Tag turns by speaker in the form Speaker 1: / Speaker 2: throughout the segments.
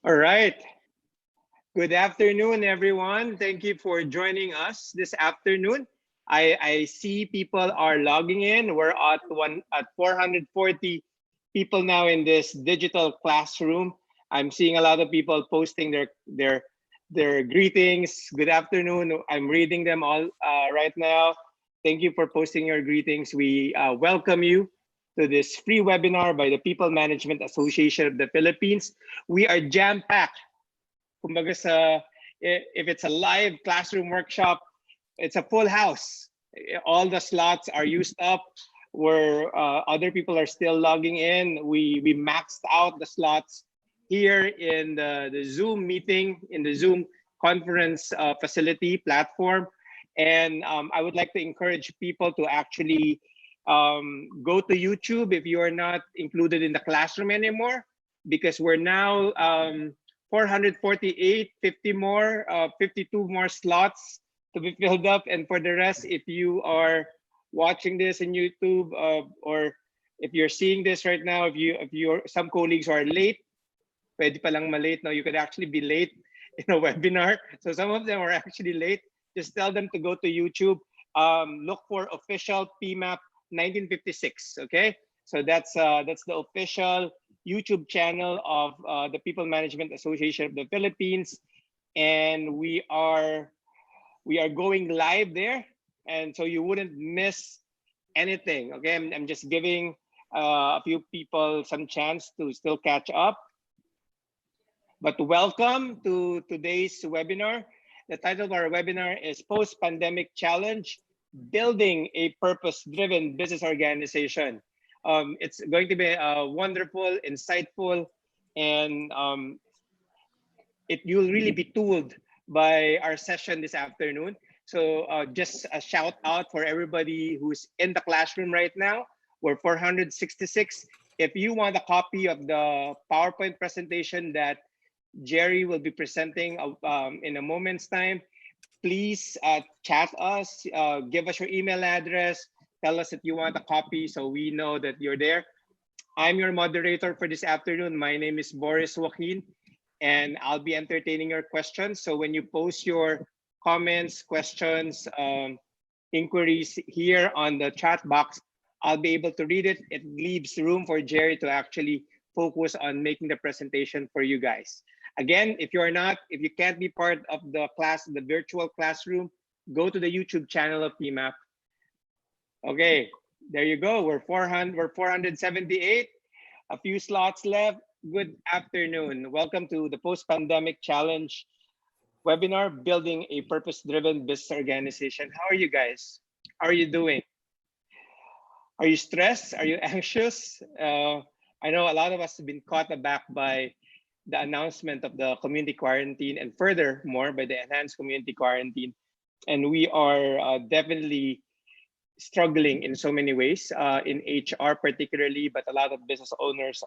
Speaker 1: All right. Good afternoon, everyone. Thank you for joining us this afternoon. I see people are logging in. We're at 440 people now in this digital classroom. I'm seeing a lot of people posting their greetings. Good afternoon. I'm reading them all right now. Thank you for posting your greetings. We welcome you to this free webinar by the People Management Association of the Philippines. We are jam-packed. Kumbaga if it's a live classroom workshop, it's a full house. All the slots are used up where other people are still logging in. We maxed out the slots here in the Zoom meeting, in the Zoom conference facility platform. And I would like to encourage people to actually go to YouTube if you are not included in the classroom anymore, because we're now 448, 50 more, 52 more slots to be filled up. And for the rest, if you are watching this in YouTube or if you're seeing this right now, if you're some colleagues are late, pwede palang malate. No, you could actually be late in a webinar. So some of them are actually late. Just tell them to go to YouTube. Look for official PMAP 1956. Okay, so that's the official YouTube channel of the People Management Association of the Philippines, and we are going live there, and so you wouldn't miss anything. Okay, I'm just giving a few people some chance to still catch up. But welcome to today's webinar. The title of our webinar is Post-Pandemic Challenge, Building a Purpose-Driven Business Organization. It's going to be wonderful, insightful, and you'll really be tooled by our session this afternoon. So just a shout out for everybody who's in the classroom right now. We're 466. If you want a copy of the PowerPoint presentation that Jerry will be presenting in a moment's time, please chat us, give us your email address, tell us that you want a copy so we know that you're there. I'm your moderator for this afternoon. My name is Boris Joaquin, and I'll be entertaining your questions. So when you post your comments, questions, inquiries here on the chat box, I'll be able to read it. It leaves room for Jerry to actually focus on making the presentation for you guys. Again, if you can't be part of the virtual classroom, go to the YouTube channel of PMAP. Okay, there you go. We're 478, a few slots left. Good afternoon. Welcome to the Post-Pandemic Challenge webinar, Building a Purpose-Driven Business Organization. How are you guys? How are you doing? Are you stressed? Are you anxious? I know a lot of us have been caught aback by the announcement of the community quarantine and furthermore by the enhanced community quarantine. And we are definitely struggling in so many ways, in HR particularly, but a lot of business owners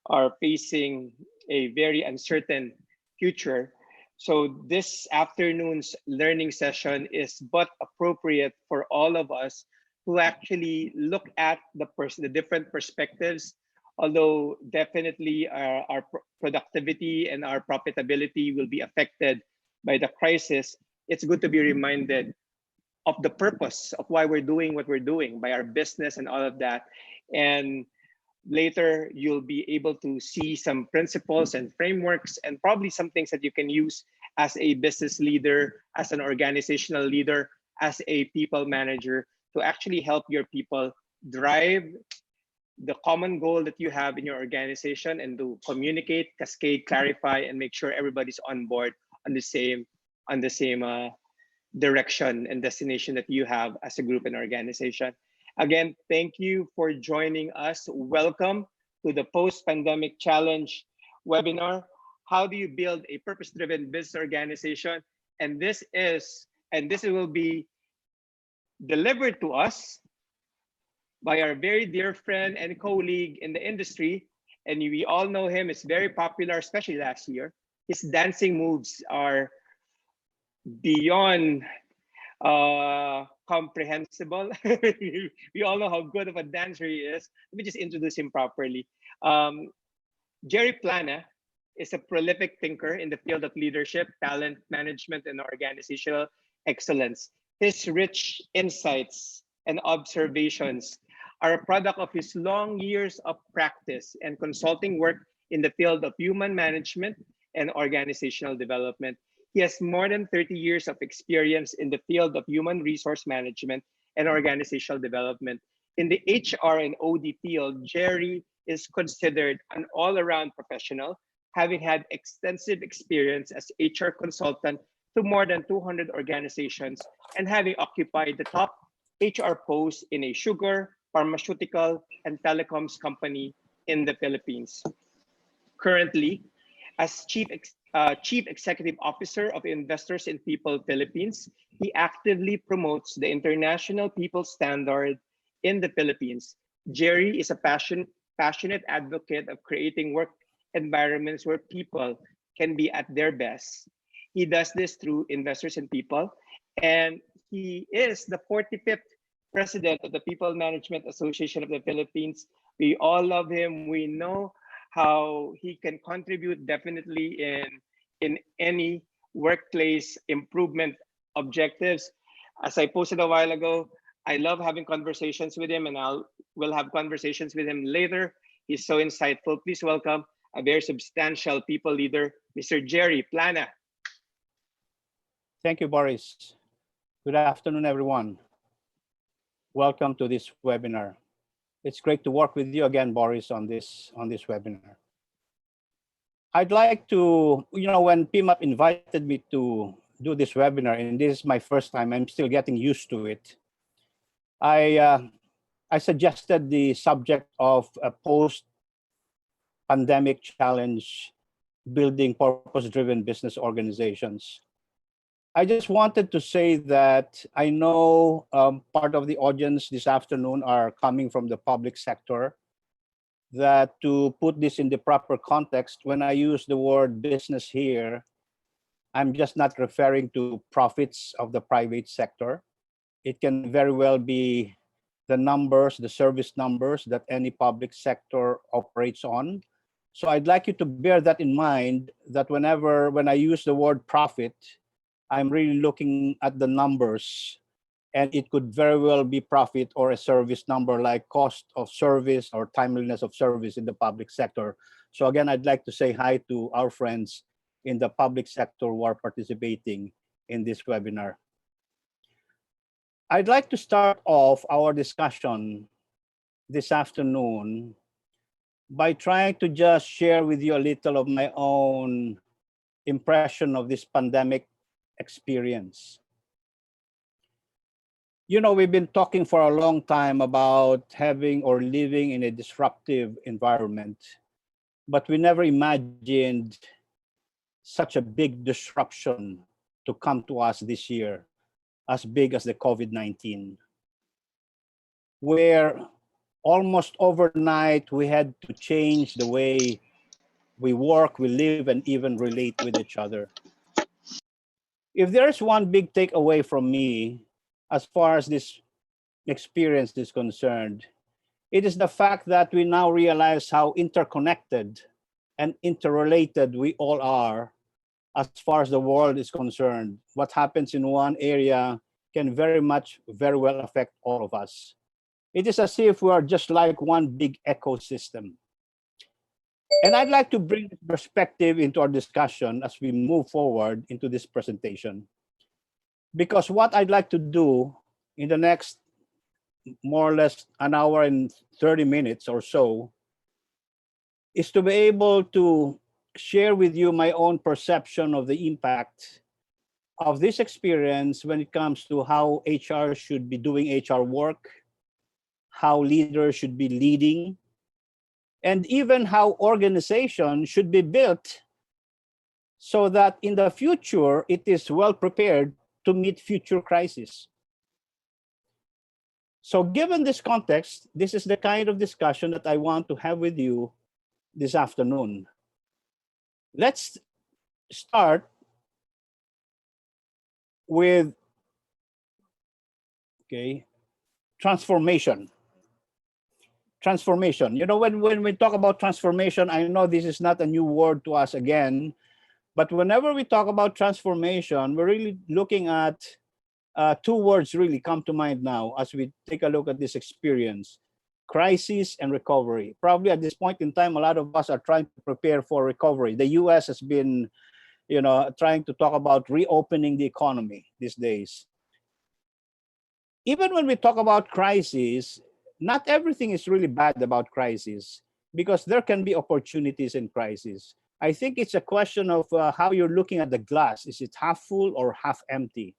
Speaker 1: are facing a very uncertain future. So this afternoon's learning session is but appropriate for all of us to actually look at the different perspectives. Although definitely our productivity and our profitability will be affected by the crisis, it's good to be reminded of the purpose of why we're doing what we're doing by our business and all of that. And later, you'll be able to see some principles and frameworks and probably some things that you can use as a business leader, as an organizational leader, as a people manager to actually help your people drive the common goal that you have in your organization and to communicate, cascade, clarify, and make sure everybody's on board on the same direction and destination that you have as a group and organization. Again, thank you for joining us. Welcome to the Post-Pandemic Challenge webinar. How do you build a purpose-driven business organization? And this will be delivered to us by our very dear friend and colleague in the industry. And we all know him. It's very popular, especially last year. His dancing moves are beyond comprehensible. We all know how good of a dancer he is. Let me just introduce him properly. Jerry Plana is a prolific thinker in the field of leadership, talent management, and organizational excellence. His rich insights and observations are a product of his long years of practice and consulting work in the field of human management and organizational development. He has more than 30 years of experience in the field of human resource management and organizational development. In the HR and OD field, Jerry is considered an all around professional, having had extensive experience as HR consultant to more than 200 organizations and having occupied the top HR post in a sugar, pharmaceutical, and telecoms company in the Philippines. Currently, as Chief Executive Officer of Investors in People Philippines, he actively promotes the international people standard in the Philippines. Jerry is a passionate advocate of creating work environments where people can be at their best. He does this through Investors in People, and he is the 45th president of the People Management Association of the Philippines. We all love him. We know how he can contribute definitely in any workplace improvement objectives. As I posted a while ago, I love having conversations with him, and will have conversations with him later. He's so insightful. Please welcome a very substantial people leader, Mr. Jerry Plana.
Speaker 2: Thank you, Boris. Good afternoon, everyone. Welcome to this webinar. It's great to work with you again, Boris, on this webinar. I'd like to, when PMAP invited me to do this webinar, and this is my first time, I'm still getting used to it. I suggested the subject of a post-pandemic challenge, building purpose-driven business organizations. I just wanted to say that I know part of the audience this afternoon are coming from the public sector, that to put this in the proper context, when I use the word business here, I'm just not referring to profits of the private sector. It can very well be the numbers, the service numbers that any public sector operates on. So I'd like you to bear that in mind, that when I use the word profit, I'm really looking at the numbers, and it could very well be profit or a service number like cost of service or timeliness of service in the public sector. So again, I'd like to say hi to our friends in the public sector who are participating in this webinar. I'd like to start off our discussion this afternoon by trying to just share with you a little of my own impression of this pandemic experience. We've been talking for a long time about having or living in a disruptive environment, but we never imagined such a big disruption to come to us this year, as big as the COVID-19, where almost overnight we had to change the way we work, we live, and even relate with each other. If there's one big takeaway from me, as far as this experience is concerned, it is the fact that we now realize how interconnected and interrelated we all are as far as the world is concerned. What happens in one area can very well affect all of us. It is as if we are just like one big ecosystem. And I'd like to bring perspective into our discussion as we move forward into this presentation. Because what I'd like to do in the next more or less an hour and 30 minutes or so is to be able to share with you my own perception of the impact of this experience when it comes to how HR should be doing HR work, how leaders should be leading, and even how organizations should be built so that in the future it is well prepared to meet future crises. So given this context, this is the kind of discussion that I want to have with you this afternoon. Let's start with transformation. transformation. When we talk about transformation, I know this is not a new word to us again, but whenever we talk about transformation, we're really looking at two words really come to mind now as we take a look at this experience: crisis and recovery. Probably at this point in time, a lot of us are trying to prepare for recovery. The US has been, trying to talk about reopening the economy these days. Even when we talk about crisis, not everything is really bad about crisis, because there can be opportunities in crisis. I think it's a question of how you're looking at the glass. Is it half full or half empty?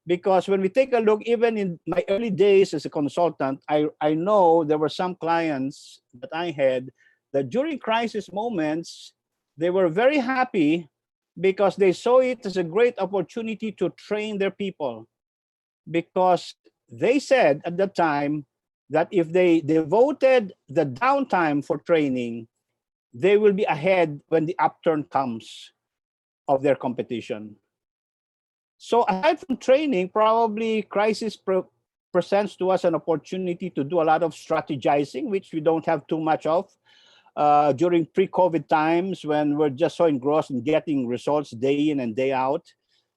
Speaker 2: Because when we take a look, even in my early days as a consultant, I know there were some clients that I had that during crisis moments, they were very happy because they saw it as a great opportunity to train their people. Because they said at the time that if they devoted the downtime for training, they will be ahead when the upturn comes of their competition. So aside from training, probably crisis presents to us an opportunity to do a lot of strategizing, which we don't have too much of during pre-COVID times when we're just so engrossed in getting results day in and day out.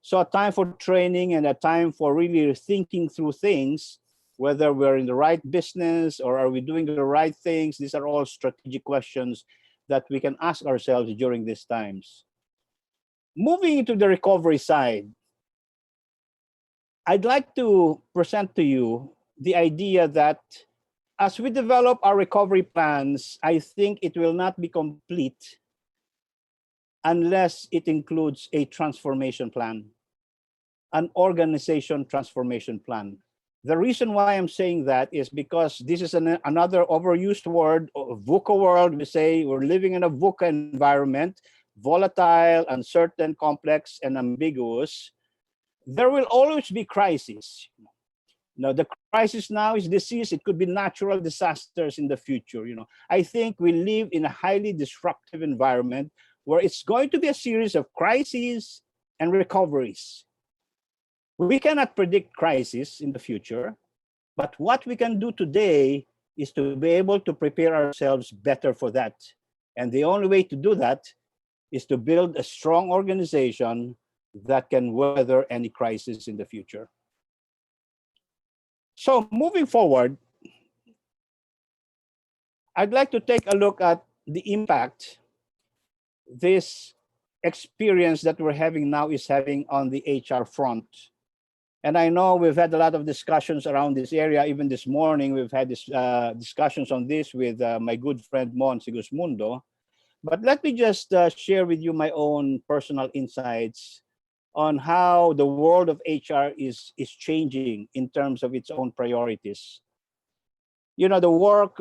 Speaker 2: So a time for training and a time for really thinking through things, whether we're in the right business or are we doing the right things. These are all strategic questions that we can ask ourselves during these times. Moving into the recovery side, I'd like to present to you the idea that as we develop our recovery plans, I think it will not be complete unless it includes a transformation plan, an organization transformation plan. The reason why I'm saying that is because this is another overused word, VUCA world. We say we're living in a VUCA environment, volatile, uncertain, complex, and ambiguous. There will always be crises. Now, the crisis now is disease. It could be natural disasters in the future. I think we live in a highly disruptive environment where it's going to be a series of crises and recoveries. We cannot predict crisis in the future, but what we can do today is to be able to prepare ourselves better for that. And the only way to do that is to build a strong organization that can weather any crisis in the future. So moving forward, I'd like to take a look at the impact this experience that we're having now is having on the HR front. And I know we've had a lot of discussions around this area. Even this morning, we've had discussions on this with my good friend Mon Sigismundo. But let me just share with you my own personal insights on how the world of HR is changing in terms of its own priorities. The work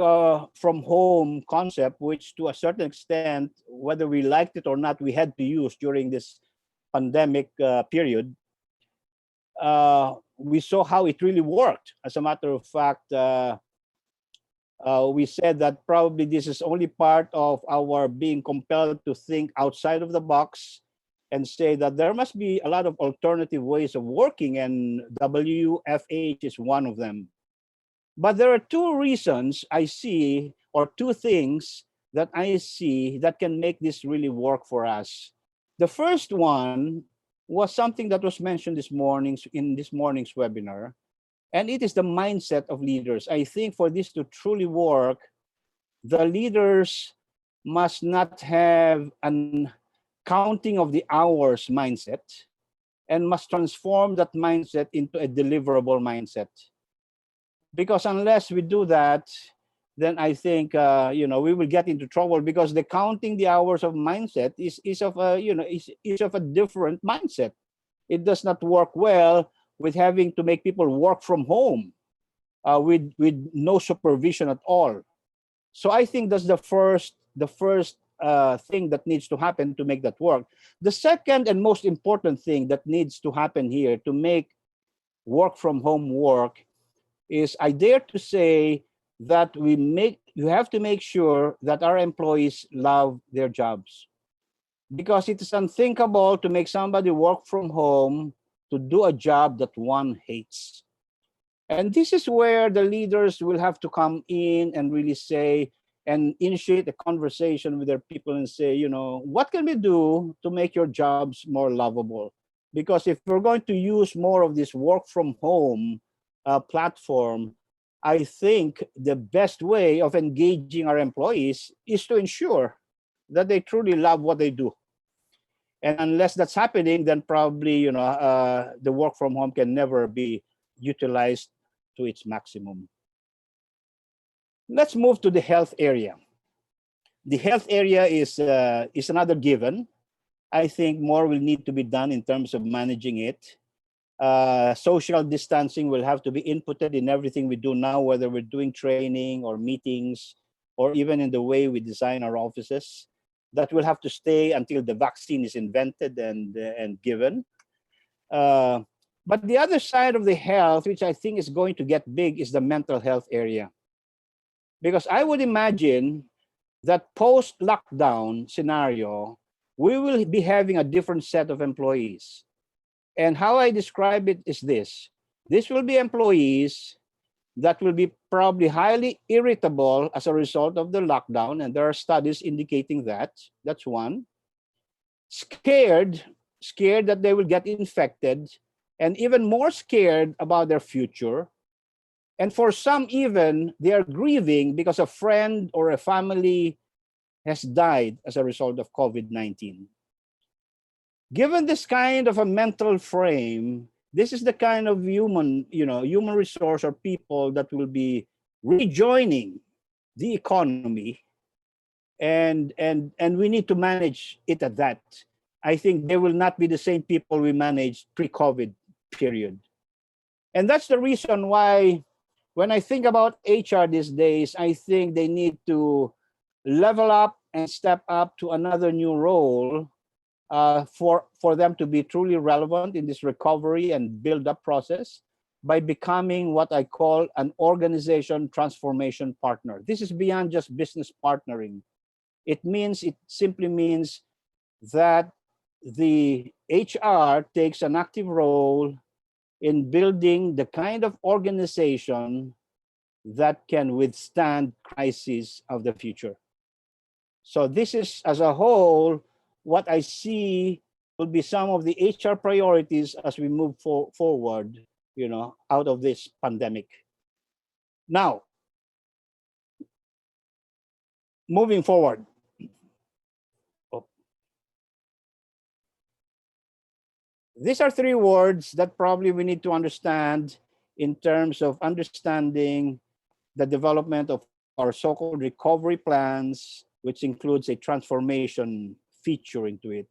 Speaker 2: from home concept, which to a certain extent, whether we liked it or not, we had to use during this pandemic period. We saw how it really worked. As a matter of fact, we said that probably this is only part of our being compelled to think outside of the box and say that there must be a lot of alternative ways of working, and WFH is one of them. But there are two reasons I see, or two things that I see that can make this really work for us. The first one was something that was mentioned this morning in this morning's webinar, and it is the mindset of leaders. I think for this to truly work, the leaders must not have an counting of the hours mindset and must transform that mindset into a deliverable mindset. Because unless we do that, then I think we will get into trouble, because the counting the hours of mindset is of a different mindset. It does not work well with having to make people work from home with no supervision at all. So I think that's the first thing that needs to happen to make that work. The second and most important thing that needs to happen here to make work from home work is, I dare to say, that you have to make sure that our employees love their jobs. Because it is unthinkable to make somebody work from home to do a job that one hates. And this is where the leaders will have to come in and really say and initiate a conversation with their people and say, what can we do to make your jobs more lovable? Because if we're going to use more of this work from home platform, I think the best way of engaging our employees is to ensure that they truly love what they do. And unless that's happening, then probably the work from home can never be utilized to its maximum. Let's move to the health area. The health area is another given. I think more will need to be done in terms of managing it. Social distancing will have to be inputted in everything we do now, whether we're doing training or meetings, or even in the way we design our offices. That will have to stay until the vaccine is invented and given. But the other side of the health, which I think is going to get big, is the mental health area. Because I would imagine that post-lockdown scenario, we will be having a different set of employees. And how I describe it is this. This will be employees that will be probably highly irritable as a result of the lockdown, and there are studies indicating that. That's one. Scared that they will get infected, and even more scared about their future. And for some even, they are grieving because a friend or a family has died as a result of COVID-19. Given this kind of a mental frame, this is the kind of human resource or people that will be rejoining the economy, and we need to manage it at that. I think they will not be the same people we managed pre-COVID period. And that's the reason why when I think about HR these days, I think they need to level up and step up to another new role for them to be truly relevant in this recovery and build-up process by becoming what I call an organization transformation partner. This is beyond just business partnering. It simply means that the HR takes an active role in building the kind of organization that can withstand crises of the future. So this is, as a whole, what I see will be some of the HR priorities as we move forward, out of this pandemic. Now, moving forward. These are three words that probably we need to understand in terms of understanding the development of our so-called recovery plans, which includes a transformation feature into it.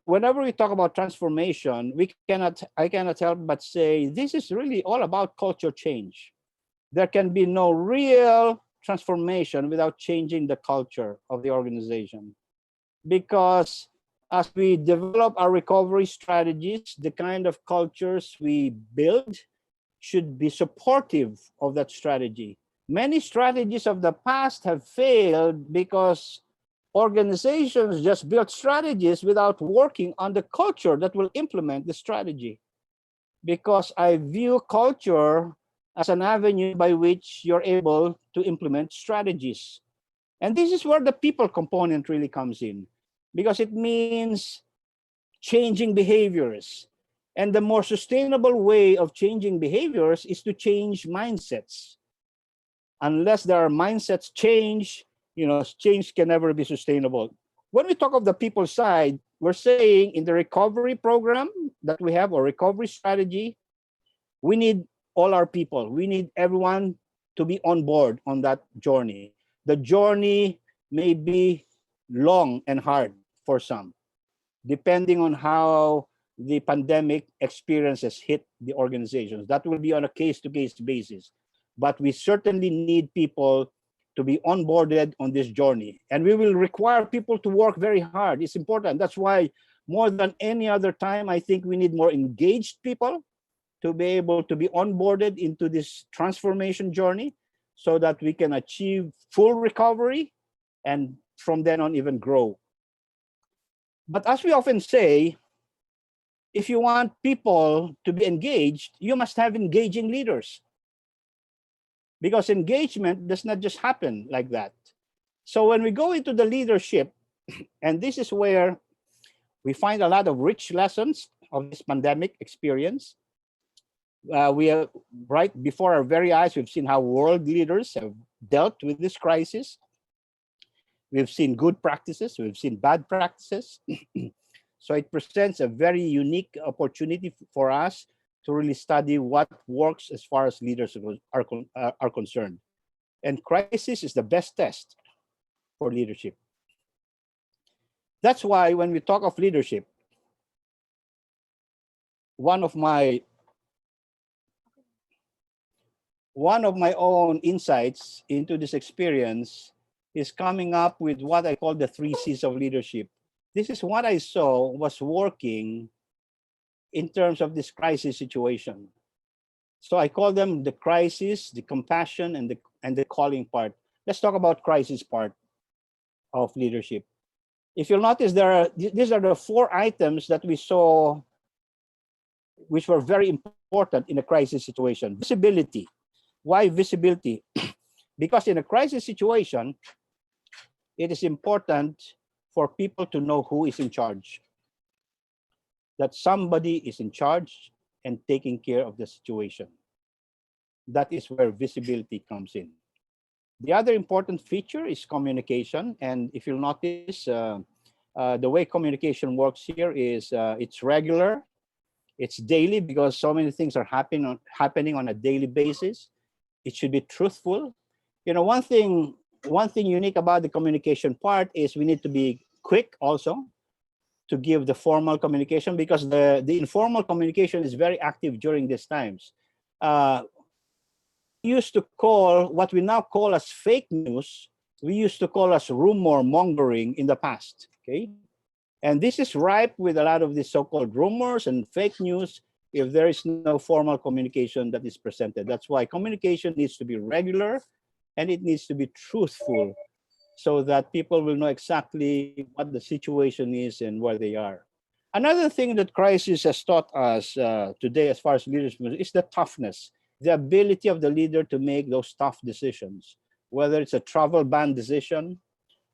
Speaker 2: Whenever we talk about transformation, I cannot help but say this is really all about culture change. There can be no real transformation without changing the culture of the organization. Because as we develop our recovery strategies, the kind of cultures we build should be supportive of that strategy. Many strategies of the past have failed because organizations just built strategies without working on the culture that will implement the strategy. Because I view culture as an avenue by which you're able to implement strategies. And this is where the people component really comes in, because it means changing behaviors. And the more sustainable way of changing behaviors is to change mindsets. Unless there are mindsets change, change can never be sustainable. When we talk of the people side, we're saying in the recovery program that we have, or recovery strategy, we need all our people. We need everyone to be on board on that journey. The journey may be long and hard for some, depending on how the pandemic experiences hit the organizations. That will be on a case-to-case basis. But we certainly need people to be onboarded on this journey. And we will require people to work very hard. It's important. That's why more than any other time, I think we need more engaged people to be able to be onboarded into this transformation journey so that we can achieve full recovery and from then on even grow. But as we often say, if you want people to be engaged, you must have engaging leaders. Because engagement does not just happen like that. So when we go into the leadership, and this is where we find a lot of rich lessons of this pandemic experience. We are right before our very eyes, we've seen how world leaders have dealt with this crisis. We've seen good practices, we've seen bad practices. So it presents a very unique opportunity for us to really study what works as far as leaders are concerned. And crisis is the best test for leadership. That's why when we talk of leadership, one of my own insights into this experience is coming up with what I call the 3 C's of leadership. This is what I saw was working in terms of this crisis situation. So I call them the crisis, the compassion, and the calling part. Let's talk about crisis part of leadership. If you'll notice, these are the 4 items that we saw, which were very important in a crisis situation. Visibility. Why visibility? Because in a crisis situation, it is important for people to know who is in charge. That somebody is in charge and taking care of the situation. That is where visibility comes in. The other important feature is communication. And if you'll notice, the way communication works here is it's regular, it's daily, because so many things are happening on a daily basis. It should be truthful. You know, one thing unique about the communication part is we need to be quick also to give the formal communication, because the informal communication is very active during these times. We used to call what we now call as fake news, we used to call as rumor mongering in the past, okay? And this is ripe with a lot of these so-called rumors and fake news if there is no formal communication that is presented. That's why communication needs to be regular and it needs to be truthful so that people will know exactly what the situation is and where they are. Another thing that crisis has taught us today as far as leadership is the toughness, the ability of the leader to make those tough decisions, whether it's a travel ban decision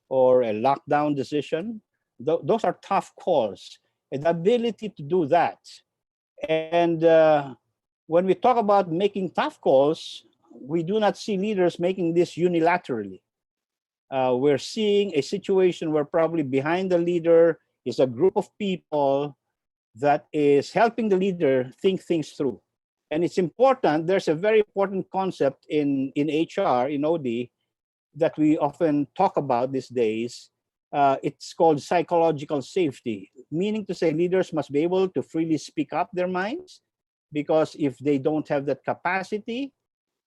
Speaker 2: or a lockdown decision. Those are tough calls, and the ability to do that. And when we talk about making tough calls, we do not see leaders making this unilaterally. We're seeing a situation where probably behind the leader is a group of people that is helping the leader think things through. And it's important, there's a very important concept in HR, in OD, that we often talk about these days. It's called psychological safety, meaning to say leaders must be able to freely speak up their minds, because if they don't have that capacity,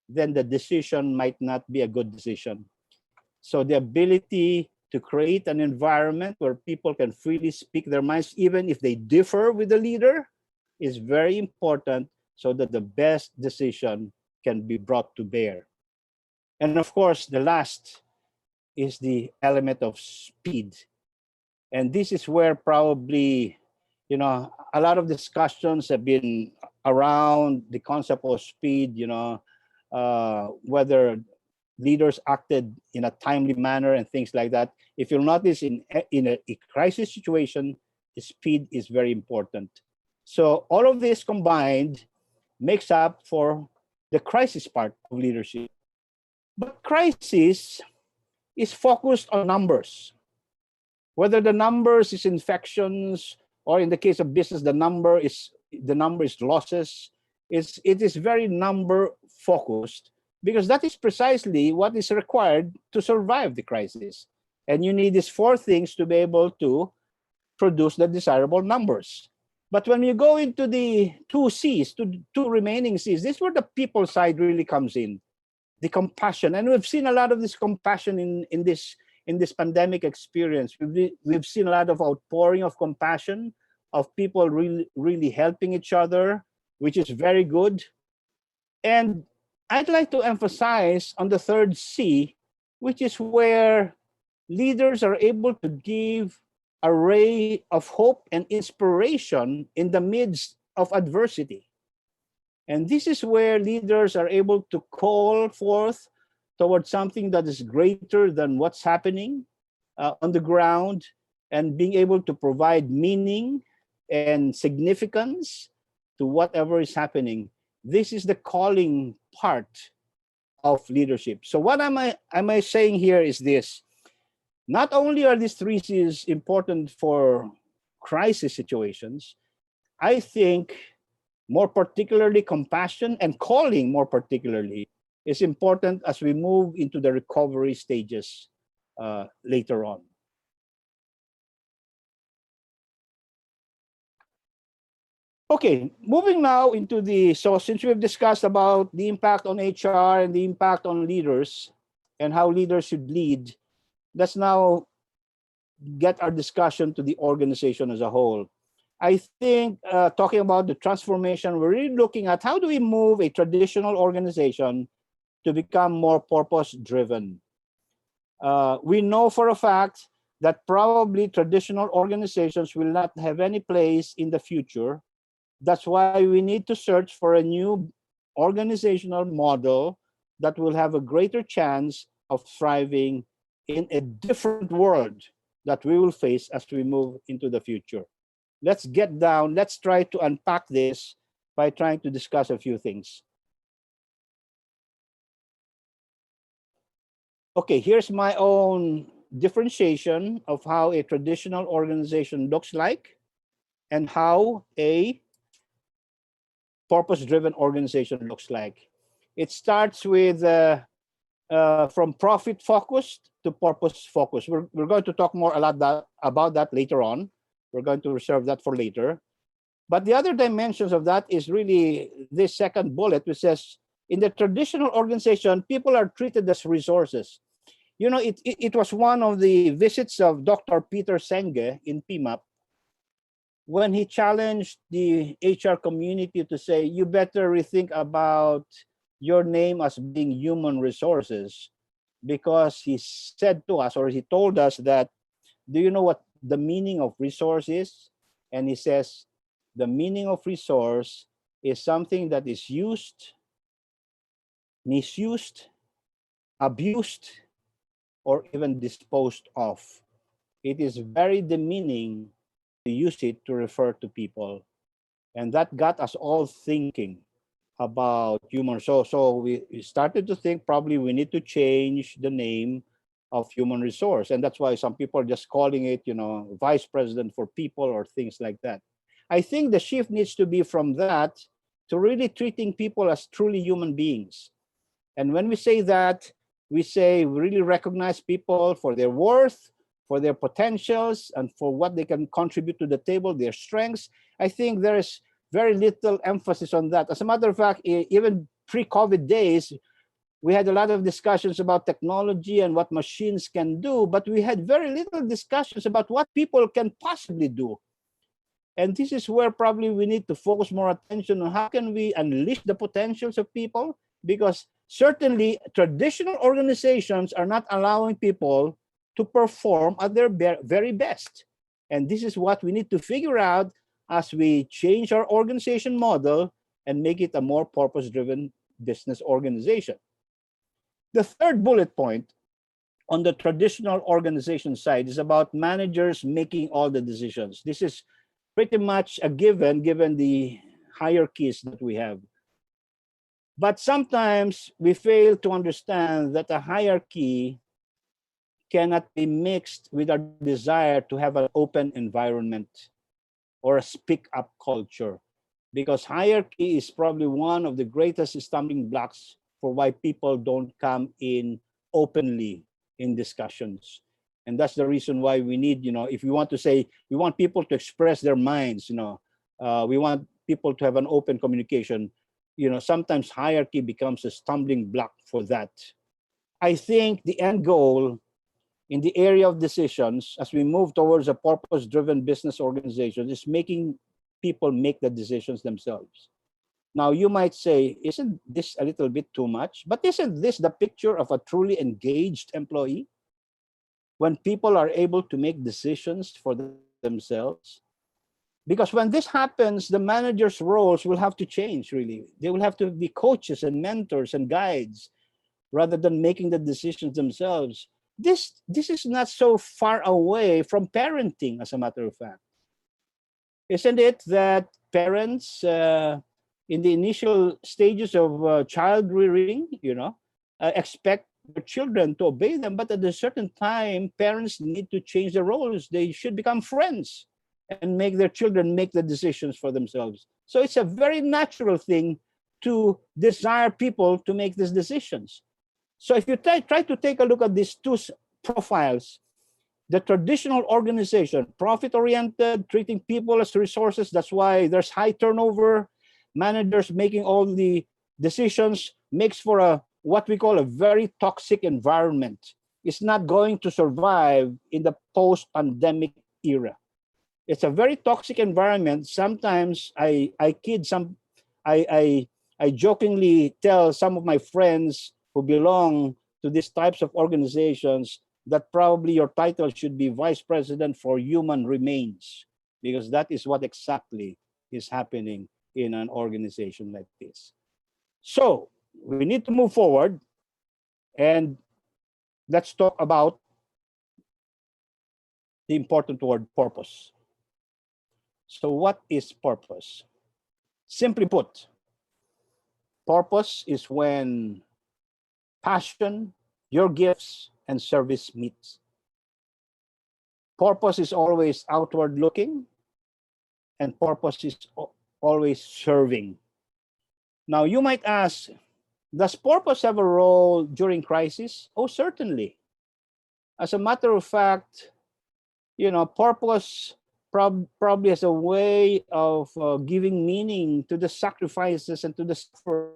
Speaker 2: then the decision might not be a good decision. So the ability to create an environment where people can freely speak their minds, even if they differ with the leader, is very important so that the best decision can be brought to bear. And of course, the last is the element of speed. And this is where probably, you know, a lot of discussions have been around the concept of speed, you know, whether leaders acted in a timely manner and things like that. If you'll notice, in a crisis situation, the speed is very important. So all of this combined makes up for the crisis part of leadership. But crisis is focused on numbers. Whether the numbers is infections, or in the case of business, the number is losses. It is very number focused, because that is precisely what is required to survive the crisis. And you need these 4 things to be able to produce the desirable numbers. But when you go into the 2 C's, to 2 remaining C's, this is where the people side really comes in. The compassion. And we've seen a lot of this compassion in this pandemic experience. We've seen a lot of outpouring of compassion, of people really helping each other, which is very good. And I'd like to emphasize on the 3rd C, which is where leaders are able to give a ray of hope and inspiration in the midst of adversity. And this is where leaders are able to call forth towards something that is greater than what's happening on the ground, and being able to provide meaning and significance to whatever is happening. This is the calling part of leadership. So what am I saying here is this: not only are these three C's important for crisis situations, I think more particularly compassion and calling more particularly is important as we move into the recovery stages later on. Okay, moving now into so since we've discussed about the impact on HR and the impact on leaders and how leaders should lead, let's now get our discussion to the organization as a whole. I think talking about the transformation, we're really looking at how do we move a traditional organization to become more purpose-driven. We know for a fact that probably traditional organizations will not have any place in the future. That's why we need to search for a new organizational model that will have a greater chance of thriving in a different world that we will face as we move into the future. Let's get down, let's try to unpack this by trying to discuss a few things. Okay, here's my own differentiation of how a traditional organization looks like and how a purpose-driven organization looks like. It starts with from profit-focused to purpose-focused. We're going to talk more about that later on. We're going to reserve that for later. But the other dimensions of that is really this second bullet, which says, in the traditional organization, people are treated as resources. You know, it was one of the visits of Dr. Peter Senge in PMAP when he challenged the HR community to say, you better rethink about your name as being human resources, because he said to us, or he told us that, do you know what the meaning of resource is? And he says, the meaning of resource is something that is used, misused, abused, or even disposed of. It is very demeaning to use it to refer to people. And that got us all thinking about human. So we started to think probably we need to change the name of human resource. And that's why some people are just calling it, you know, vice president for people or things like that. I think the shift needs to be from that to really treating people as truly human beings. And when we say that, we say we really recognize people for their worth, for their potentials, and for what they can contribute to the table, their strengths. I think there is very little emphasis on that. As a matter of fact, even pre-COVID days, we had a lot of discussions about technology and what machines can do, but we had very little discussions about what people can possibly do. And this is where probably we need to focus more attention on how can we unleash the potentials of people, because certainly traditional organizations are not allowing people to perform at their very best. And this is what we need to figure out as we change our organization model and make it a more purpose-driven business organization. The third bullet point on the traditional organization side is about managers making all the decisions. This is pretty much a given the hierarchies that we have. But sometimes we fail to understand that a hierarchy cannot be mixed with our desire to have an open environment or a speak-up culture, because hierarchy is probably one of the greatest stumbling blocks for why people don't come in openly in discussions. And that's the reason why we need, you know, if we want to say, we want people to express their minds, you know, we want people to have an open communication, you know, sometimes hierarchy becomes a stumbling block for that. I think the end goal in the area of decisions, as we move towards a purpose-driven business organization, is making people make the decisions themselves. Now, you might say, isn't this a little bit too much? But isn't this the picture of a truly engaged employee? when people are able to make decisions for themselves. Because when this happens, the managers' roles will have to change, really. They will have to be coaches and mentors and guides rather than making the decisions themselves. This is not so far away from parenting, as a matter of fact. Isn't it that parents, in the initial stages of child rearing, expect their children to obey them, but at a certain time, parents need to change their roles. They should become friends and make their children make the decisions for themselves. So it's a very natural thing to desire people to make these decisions. So if you try to take a look at these two profiles, the traditional organization, profit-oriented, treating people as resources, that's why there's high turnover, managers making all the decisions, makes for what we call a very toxic environment. It's not going to survive in the post-pandemic era. It's a very toxic environment. Sometimes I jokingly tell some of my friends who belong to these types of organizations that probably your title should be Vice President for Human Remains, because that is what exactly is happening in an organization like this. So we need to move forward, and let's talk about the important word, purpose. So what is purpose? Simply put, purpose is when passion, your gifts, and service meets. Purpose is always outward looking, and purpose is always serving. Now, you might ask, does purpose have a role during crisis? Oh, certainly. As a matter of fact, purpose probably as a way of giving meaning to the sacrifices and to the suffering.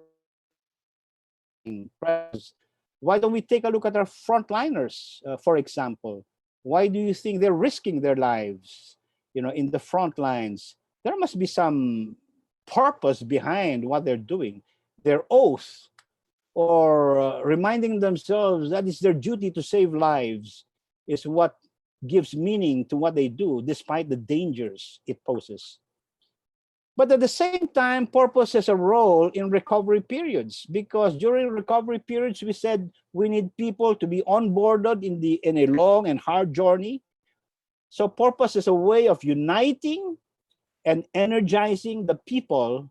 Speaker 2: Why don't we take a look at our frontliners, for example? Why do you think they're risking their lives, in the front lines? There must be some purpose behind what they're doing. Their oath, or reminding themselves that it's their duty to save lives, is what gives meaning to what they do, despite the dangers it poses. But at the same time, purpose has a role in recovery periods, because during recovery periods, we said we need people to be onboarded in a long and hard journey. So purpose is a way of uniting and energizing the people,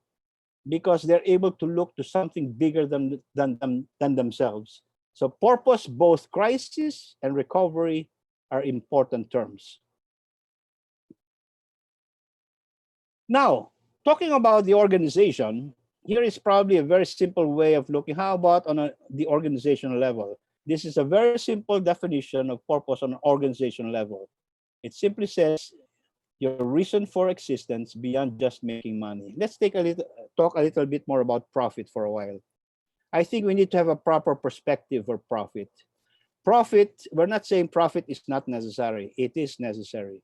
Speaker 2: because they're able to look to something bigger than themselves. So purpose, both crisis and recovery, are important terms. Now, talking about the organization, here is probably a very simple way of looking. How about on the organizational level? This is a very simple definition of purpose on an organizational level. It simply says your reason for existence beyond just making money. Let's talk a little bit more about profit for a while. I think we need to have a proper perspective for profit. Profit, we're not saying profit is not necessary. It is necessary.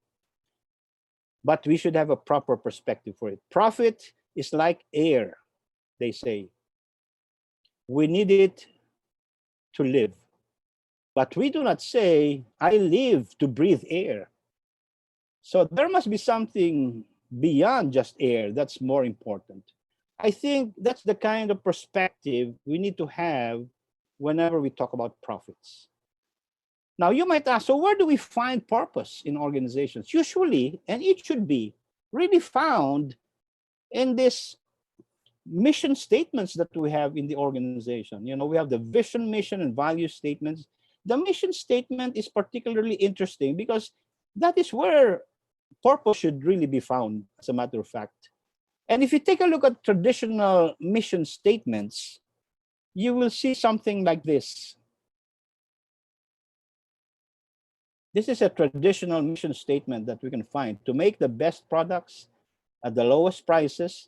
Speaker 2: But we should have a proper perspective for it. Profit is like air, they say. We need it to live. But we do not say, I live to breathe air. So there must be something beyond just air that's more important. I think that's the kind of perspective we need to have whenever we talk about profits. Now, you might ask, so where do we find purpose in organizations? Usually, and it should be, really found in these mission statements that we have in the organization. We have the vision, mission, and value statements. The mission statement is particularly interesting because that is where purpose should really be found, as a matter of fact. And if you take a look at traditional mission statements, you will see something like this. This is a traditional mission statement that we can find: to make the best products at the lowest prices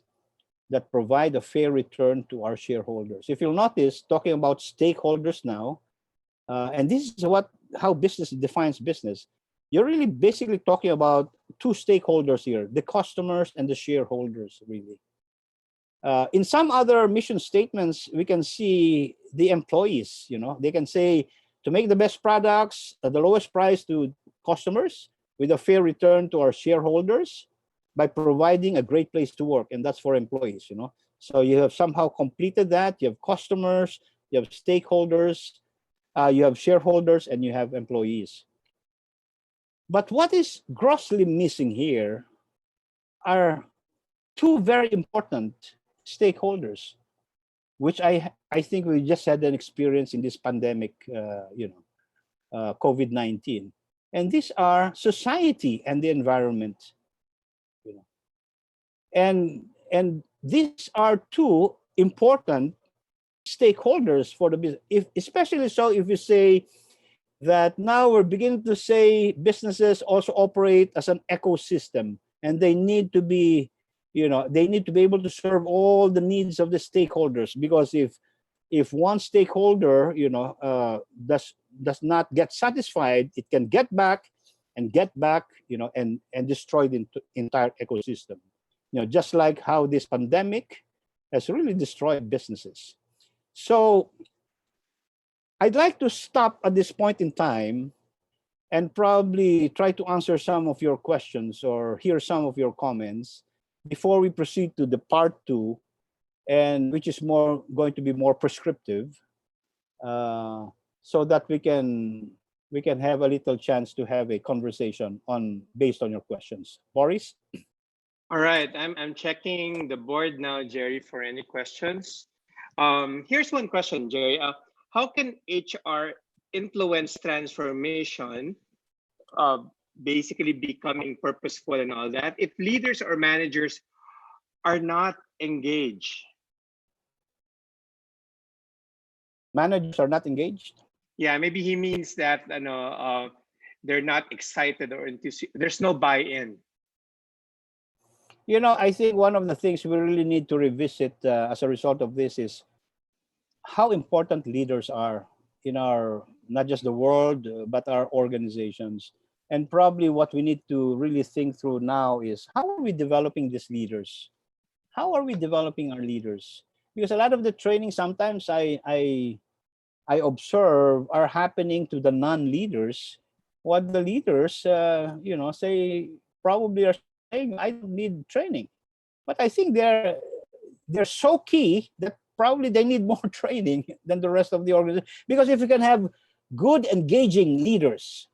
Speaker 2: that provide a fair return to our shareholders. If you'll notice, talking about stakeholders now, and this is how business defines business. You're really basically talking about two stakeholders here: the customers and the shareholders, really. In some other mission statements, we can see the employees, they can say to make the best products at the lowest price to customers with a fair return to our shareholders by providing a great place to work, and that's for employees. So you have somehow completed that. You have customers, you have stakeholders, you have shareholders, and you have employees. But what is grossly missing here are two very important stakeholders, which I think we just had an experience in this pandemic, COVID-19. And these are society and the environment. And these are two important stakeholders for the business. Especially so if you say that now we're beginning to say businesses also operate as an ecosystem, and they need to be, they need to be able to serve all the needs of the stakeholders. Because if one stakeholder, does not get satisfied, it can get back, and destroy the entire ecosystem. Just like how this pandemic has really destroyed businesses. So I'd like to stop at this point in time and probably try to answer some of your questions or hear some of your comments before we proceed to the part 2, and which is going to be more prescriptive, so that we can have a little chance to have a conversation based on your questions. Boris?
Speaker 1: All right, I'm checking the board now, Jerry, for any questions. Here's one question, Jerry. How can HR influence transformation, basically becoming purposeful and all that, if leaders or managers are not engaged?
Speaker 2: Managers are not engaged?
Speaker 1: Yeah, maybe he means that they're not excited or enthusiastic. There's no buy-in.
Speaker 2: I think one of the things we really need to revisit as a result of this is how important leaders are in our, not just the world, but our organizations. And probably what we need to really think through now is, how are we developing these leaders? How are we developing our leaders? Because a lot of the training sometimes I observe are happening to the non-leaders, what the leaders, say, probably are saying, I don't need training. But I think they're so key that probably they need more training than the rest of the organization. Because if you can have good, engaging leaders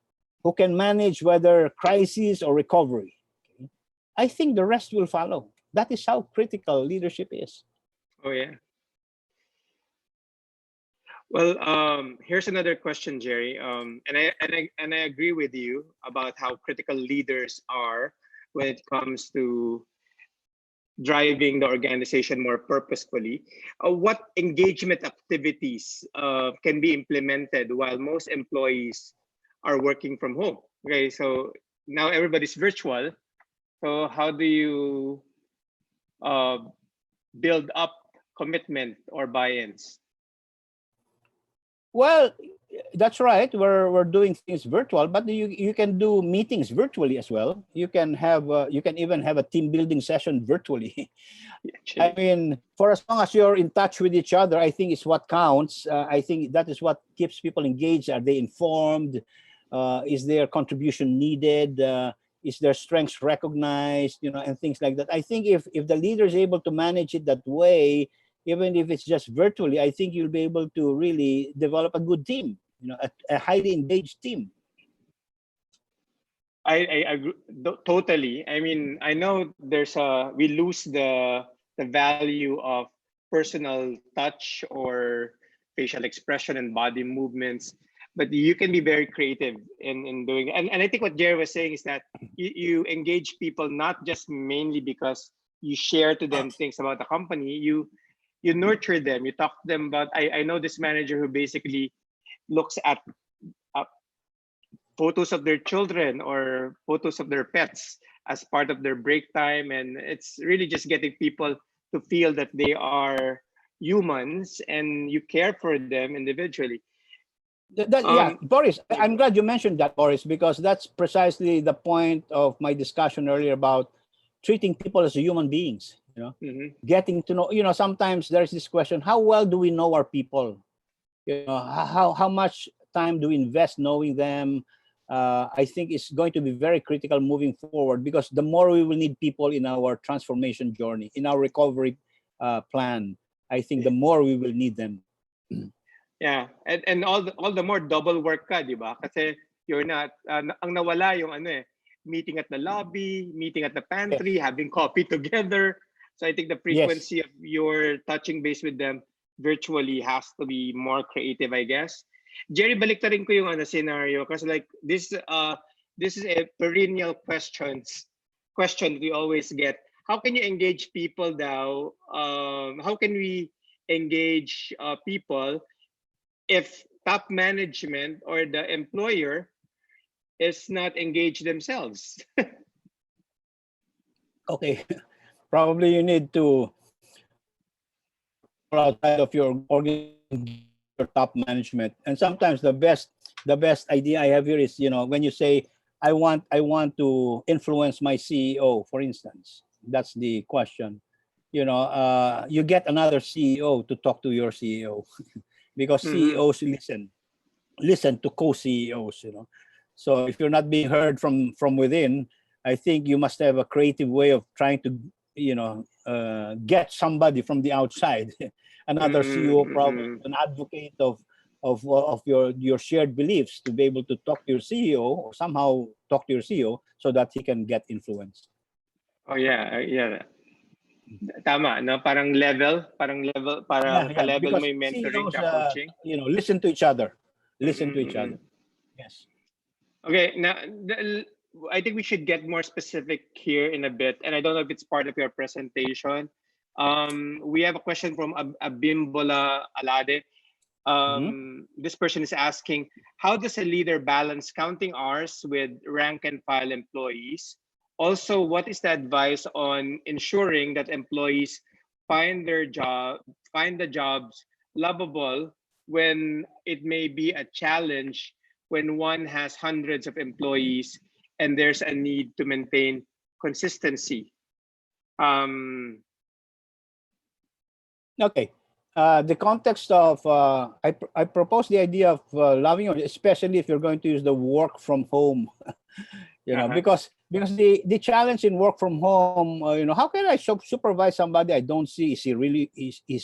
Speaker 2: who can manage whether crisis or recovery, I think the rest will follow. That is how critical leadership is.
Speaker 1: Oh, yeah. Well, here's another question, Jerry. And I agree with you about how critical leaders are when it comes to driving the organization more purposefully. What engagement activities can be implemented while most employees are working from home? Okay, so now everybody's virtual. So how do you build up commitment or buy-ins?
Speaker 2: Well, that's right. We're doing things virtual, but you can do meetings virtually as well. You can even have a team building session virtually. I mean, for as long as you're in touch with each other, I think it's what counts. I think that is what keeps people engaged. Are they informed? Is their contribution needed? Is their strengths recognized? And things like that. I think if the leader is able to manage it that way, even if it's just virtually, I think you'll be able to really develop a good team, a highly engaged team.
Speaker 1: I agree totally. I mean, I know we lose the value of personal touch or facial expression and body movements, but you can be very creative in doing it. And I think what Jerry was saying is that you engage people not just mainly because you share to them things about the company. You nurture them. You talk to them about. I know this manager who basically looks at photos of their children or photos of their pets as part of their break time, and it's really just getting people to feel that they are humans and you care for them individually.
Speaker 2: Yeah, Boris, I'm glad you mentioned that, Boris, because that's precisely the point of my discussion earlier about treating people as human beings. Getting to know. Sometimes there's this question: how well do we know our people? How much time do we invest knowing them, I think it's going to be very critical moving forward, because the more we will need people in our transformation journey, in our recovery plan, I think the more we will need them.
Speaker 1: Yeah, and all the more double work ka, di ba? Kasi you're not, ang nawala yung ano eh, meeting at the lobby, meeting at the pantry,
Speaker 2: Yes.
Speaker 1: having coffee together. So I think the
Speaker 2: Yes.
Speaker 1: frequency of your touching base with them virtually has to be more creative, I guess. Jerry, baliktarin ko yung ano scenario kasi like this is a perennial question we always get. How can you engage people now? How can we engage people if top management or the employer is not engaged themselves?
Speaker 2: Okay. Probably you need to outside of your organization, your top management. And sometimes the best idea I have here is, when you say I want to influence my CEO, for instance. That's the question. You get another CEO to talk to your CEO because
Speaker 1: Mhm.
Speaker 2: CEOs listen to co-CEOs, So if you're not being heard from within, I think you must have a creative way of trying to, get somebody from the outside, another CEO, probably
Speaker 1: Mhm.
Speaker 2: an advocate of your shared beliefs, to be able to talk to your CEO or somehow talk to your CEO so that he can get influence.
Speaker 1: Oh yeah, yeah. Tama, no? Parang level,
Speaker 2: Yeah,
Speaker 1: parang
Speaker 2: yeah.
Speaker 1: ka-level mo
Speaker 2: Because
Speaker 1: yung mentoring
Speaker 2: CEOs,
Speaker 1: coaching.
Speaker 2: listen to each other, listen to each
Speaker 1: Mm-mm.
Speaker 2: other. Yes.
Speaker 1: Okay, now I think we should get more specific here in a bit, and I don't know if it's part of your presentation. We have a question from Abimbola Alade.
Speaker 2: Mm-hmm.
Speaker 1: This person is asking, how does a leader balance counting hours with rank and file employees? Also, what is the advice on ensuring that employees find find the jobs lovable when it may be a challenge when one has hundreds of employees and there's a need to maintain consistency? Um,
Speaker 2: Okay. The context of I propose the idea of loving, especially if you're going to use the work from home,
Speaker 1: uh-huh.
Speaker 2: because the challenge in work from home, how can I supervise somebody I don't see? Is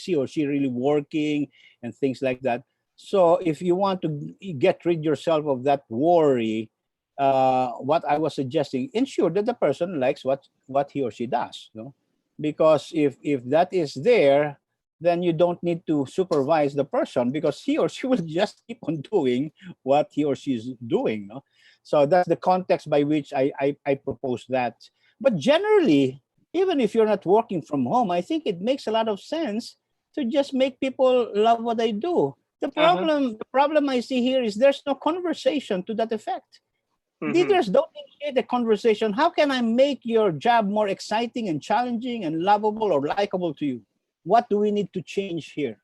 Speaker 2: he or she really working, and things like that. So if you want to get rid yourself of that worry, what I was suggesting, ensure that the person likes what he or she does, because if that is there, then you don't need to supervise the person, because he or she will just keep on doing what he or she is doing. No? So that's the context by which I propose that. But generally, even if you're not working from home, I think it makes a lot of sense to just make people love what they do.
Speaker 1: Uh-huh.
Speaker 2: The problem I see here is there's no conversation to that effect.
Speaker 1: Mm-hmm.
Speaker 2: Leaders don't initiate a conversation. How can I make your job more exciting and challenging and lovable or likable to you? What do we need to change here?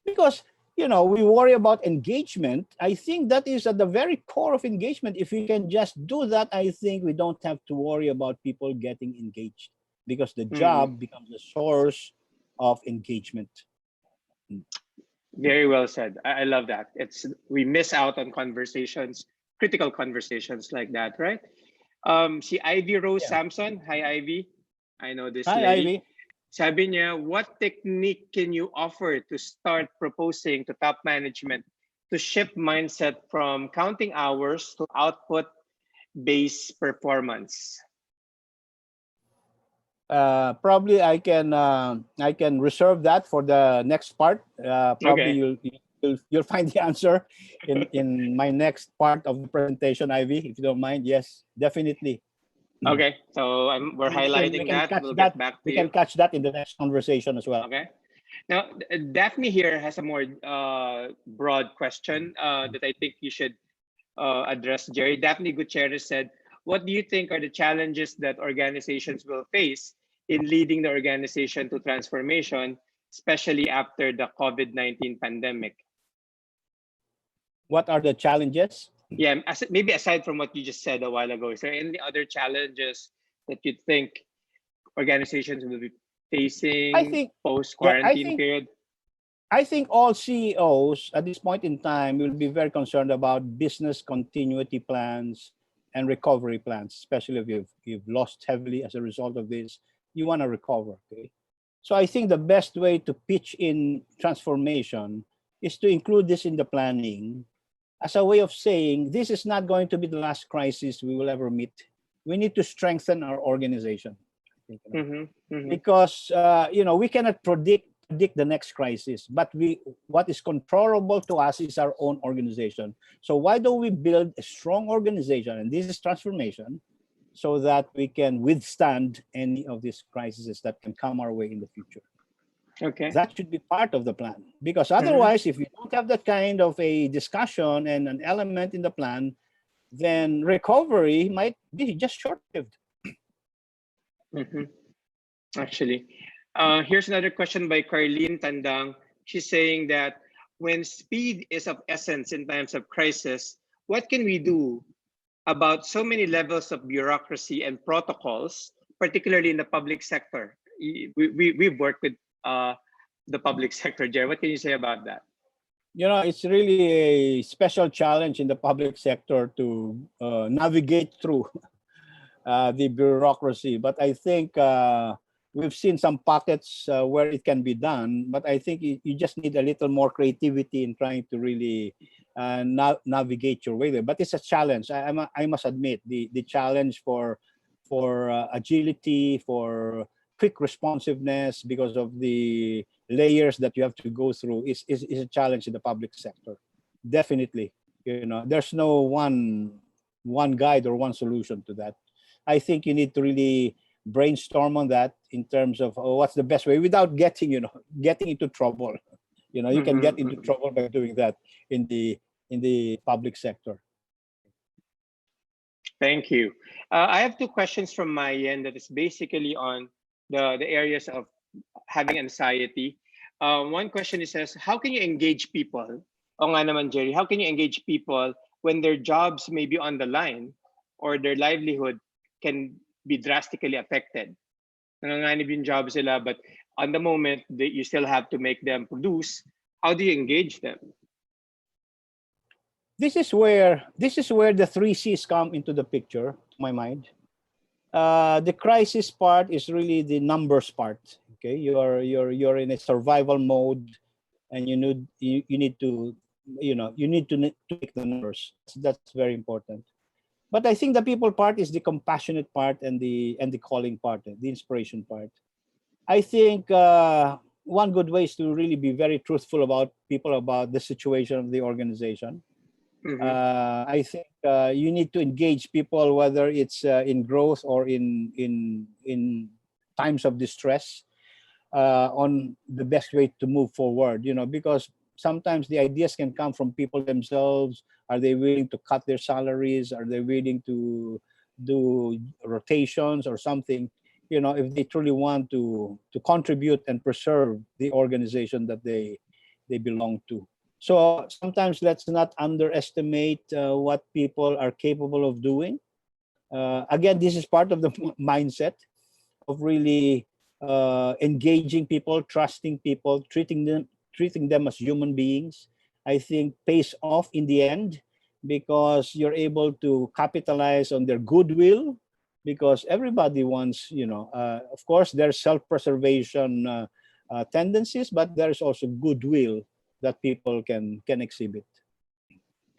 Speaker 2: Because we worry about engagement. I think that is at the very core of engagement. If we can just do that, I think we don't have to worry about people getting engaged, because the
Speaker 1: Mm-hmm.
Speaker 2: job becomes the source of engagement.
Speaker 1: Very well said. I love that. It's we miss out on conversations, critical conversations like that, right? Si Ivy Rose
Speaker 2: Yeah.
Speaker 1: Samson. Hi, Ivy. I know this
Speaker 2: Hi,
Speaker 1: lady.
Speaker 2: Ivy.
Speaker 1: Sabi niya, what technique can you offer to start proposing to top management to shift mindset from counting hours to output-based performance?
Speaker 2: Probably I can reserve that for the next part. Probably
Speaker 1: Okay.
Speaker 2: you'll find the answer in my next part of the presentation, Ivy, if you don't mind. Yes, definitely.
Speaker 1: Okay. So we're
Speaker 2: We
Speaker 1: highlighting
Speaker 2: can
Speaker 1: that.
Speaker 2: catch
Speaker 1: We'll get
Speaker 2: that.
Speaker 1: back to
Speaker 2: We
Speaker 1: you.
Speaker 2: can catch that in the next conversation as well.
Speaker 1: Okay. Now, Daphne here has a more broad question that I think you should address, Jerry. Daphne Gutierrez said, what do you think are the challenges that organizations will face in leading the organization to transformation, especially after the COVID-19 pandemic?
Speaker 2: What are the challenges?
Speaker 1: Yeah, maybe aside from what you just said a while ago, is there any other challenges that you think organizations will be
Speaker 2: I
Speaker 1: facing
Speaker 2: think,
Speaker 1: post
Speaker 2: yeah,
Speaker 1: quarantine period?
Speaker 2: I think all CEOs at this point in time will be very concerned about business continuity plans and recovery plans, especially if you've lost heavily as a result of this. You want to recover. Okay. So I think the best way to pitch in transformation is to include this in the planning as a way of saying this is not going to be the last crisis we will ever meet. We need to strengthen our organization. I think, because we cannot predict the next crisis, but what is controllable to us is our own organization. So why don't we build a strong organization, and this is transformation, so that we can withstand any of these crises that can come our way in the future.
Speaker 1: Okay.
Speaker 2: That should be part of the plan, because otherwise, if we don't have that kind of a discussion and an element in the plan, then recovery might be just short-lived.
Speaker 1: Actually, here's another question by Carlene Tandang. She's saying that when speed is of essence in times of crisis, what can we do about so many levels of bureaucracy and protocols, particularly in the public sector? We've worked with the public sector. Jerry, what can you say about that?
Speaker 2: It's really a special challenge in the public sector to navigate through the bureaucracy. But I think we've seen some pockets where it can be done. But I think you just need a little more creativity in trying to really navigate your way there. But it's a challenge. I must admit, the challenge for agility, for quick responsiveness, because of the layers that you have to go through, is a challenge in the public sector. Definitely, there's no one guide or one solution to that. I think you need to really brainstorm on that in terms of what's the best way without getting into trouble. You can get into trouble by doing that in the public sector.
Speaker 1: Thank you. I have two questions from my end that is basically on the areas of having anxiety. One question is, says, how can you engage people? O nga naman, Jerry, how can you engage people when their jobs may be on the line or their livelihood can be drastically affected? Nanganganib yung jobs sila, but on the moment, you still have to make them produce. How do you engage them?
Speaker 2: This is where the 3 C's come into the picture, to my mind. The crisis part is really the numbers part. Okay, you're in a survival mode, and you need to make the numbers. That's very important. But I think the people part is the compassionate part and the calling part, the inspiration part. I think one good way is to really be very truthful about the situation of the organization. I think you need to engage people, whether it's in growth or in times of distress, on the best way to move forward. Because sometimes the ideas can come from people themselves. Are they willing to cut their salaries? Are they willing to do rotations or something? If they truly want to contribute and preserve the organization that they belong to. So sometimes let's not underestimate what people are capable of doing. Again, this is part of the mindset of really engaging people, trusting people, treating them as human beings. I think pays off in the end, because you're able to capitalize on their goodwill, because everybody wants, of course, there's self-preservation tendencies, but there's also goodwill that people can exhibit.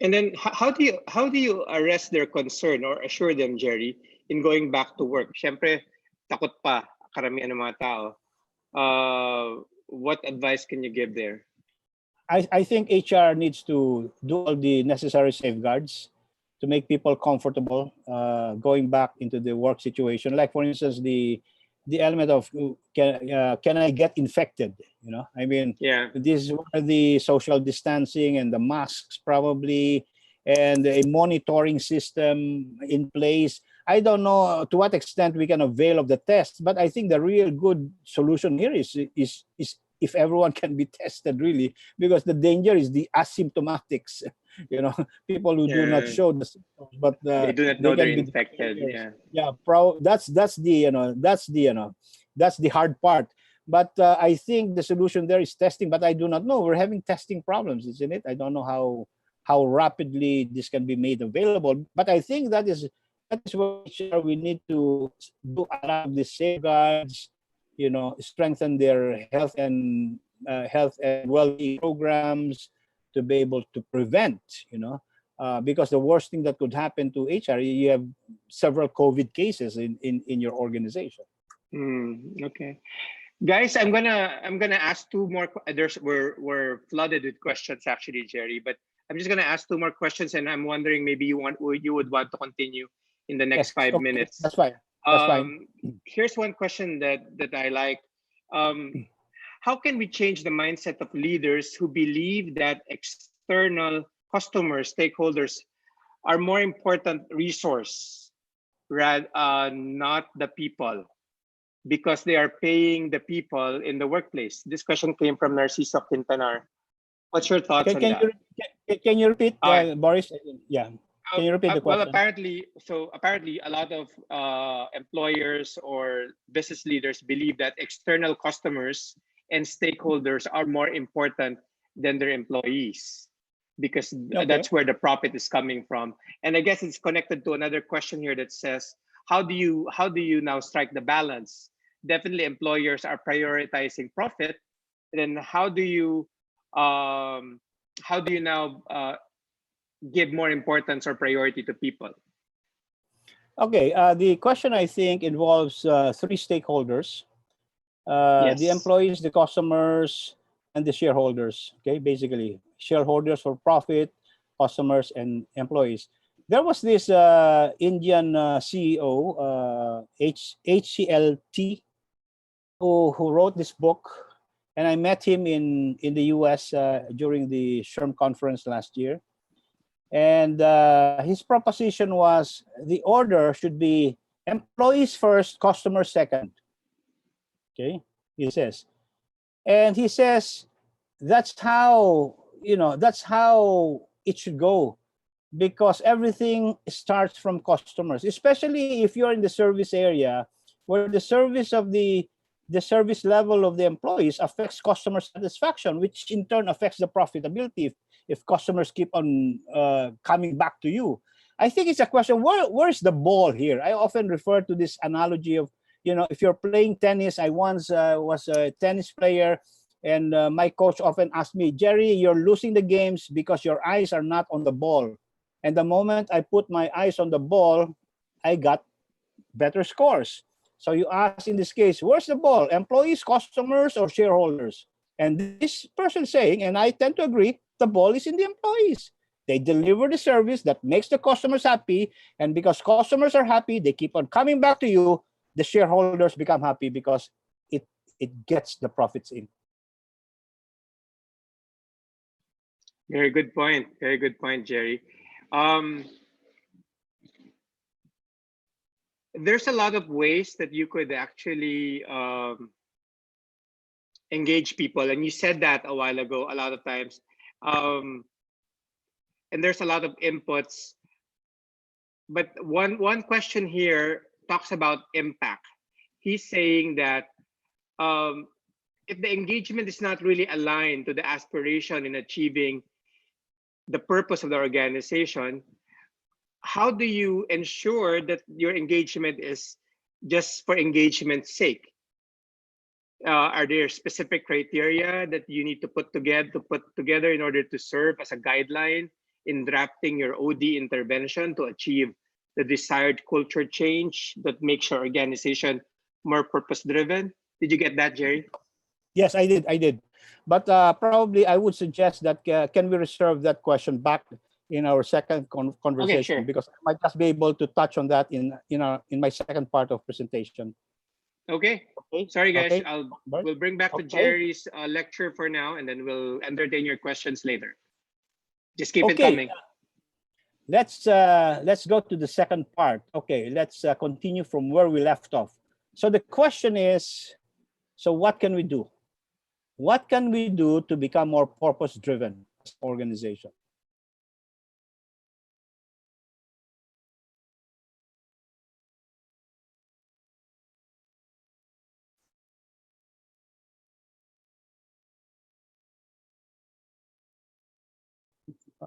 Speaker 1: And then how do you arrest their concern or assure them, Jerry, in going back to work? Siyempre, takot pa karamihan ng mga tao. What advice can you give there?
Speaker 2: I think HR needs to do all the necessary safeguards to make people comfortable going back into the work situation. Like, for instance, the element of can I get infected? This is where the social distancing and the masks probably, and a monitoring system in place. I don't know to what extent we can avail of the test, but I think the real good solution here is if everyone can be tested, really, because the danger is the asymptomatics. People who do not show the symptoms, but
Speaker 1: they do not know they're infected.
Speaker 2: That's the hard part. But I think the solution there is testing, but I do not know. We're having testing problems, isn't it? I don't know how rapidly this can be made available. But I think that is where HR, we need to do a lot of the safeguards, strengthen their health and well-being programs to be able to prevent, because the worst thing that could happen to HR, you have several COVID cases in your organization.
Speaker 1: Okay. Guys, I'm gonna ask two more. We're flooded with questions actually, Jerry. But I'm just gonna ask two more questions, and I'm wondering maybe you would want to continue in the next
Speaker 2: Yes,
Speaker 1: five
Speaker 2: okay,
Speaker 1: minutes.
Speaker 2: that's fine. That's fine.
Speaker 1: Here's one question that I like. How can we change the mindset of leaders who believe that external customers, stakeholders, are more important resource, rather not the people, because they are paying the people in the workplace? This question came from Narciso Quintanar. What's your thoughts
Speaker 2: Can,
Speaker 1: on
Speaker 2: can
Speaker 1: that?
Speaker 2: you repeat,
Speaker 1: All right.
Speaker 2: Boris? Yeah. Can you repeat the
Speaker 1: Well,
Speaker 2: question?
Speaker 1: apparently, a lot of employers or business leaders believe that external customers and stakeholders are more important than their employees, because
Speaker 2: Okay.
Speaker 1: that's where the profit is coming from. And I guess it's connected to another question here that says, how do you now strike the balance? Definitely, employers are prioritizing profit. Then how do you now give more importance or priority to people?
Speaker 2: Okay. The question, I think, involves three stakeholders: the
Speaker 1: Yes.
Speaker 2: employees, the customers, and the shareholders. Okay, basically, shareholders for profit, customers, and employees. There was this Indian CEO, HCLT, who wrote this book, and I met him in the U.S. During the SHRM conference last year. And his proposition was the order should be employees first, customers second. Okay, he says, and he says that's how it should go, because everything starts from customers, especially if you're in the service area, where the service level of the employees affects customer satisfaction, which in turn affects the profitability if customers keep on coming back to you. I think it's a question, where's the ball here? I often refer to this analogy of, if you're playing tennis. I once was a tennis player, and my coach often asked me, Jerry, you're losing the games because your eyes are not on the ball. And the moment I put my eyes on the ball, I got better scores. So you ask, in this case, where's the ball? Employees, customers, or shareholders? And this person saying, and I tend to agree, the ball is in the employees. They deliver the service that makes the customers happy. And because customers are happy, they keep on coming back to you. The shareholders become happy because it gets the profits in.
Speaker 1: Very good point. Very good point, Jerry. There's a lot of ways that you could actually engage people, and you said that a while ago. A lot of times, and there's a lot of inputs. But one question here talks about impact. He's saying that if the engagement is not really aligned to the aspiration in achieving the purpose of the organization, how do you ensure that your engagement is just for engagement's sake? Are there specific criteria that you need to put together in order to serve as a guideline in drafting your OD intervention to achieve the desired culture change that makes your organization more purpose-driven? Did you get that, Jerry?
Speaker 2: Yes, I did. But probably I would suggest that can we reserve that question back in our second conversation?
Speaker 1: Okay, sure.
Speaker 2: Because I might just be able to touch on that in my second part of presentation.
Speaker 1: Okay.
Speaker 2: Okay.
Speaker 1: Sorry, guys.
Speaker 2: Okay.
Speaker 1: We'll bring back to Jerry's lecture for now, and then we'll entertain your questions later. Just keep it coming.
Speaker 2: Let's go to the second part. Okay, let's continue from where we left off. So the question is, so what can we do? What can we do to become more purpose-driven as an organization?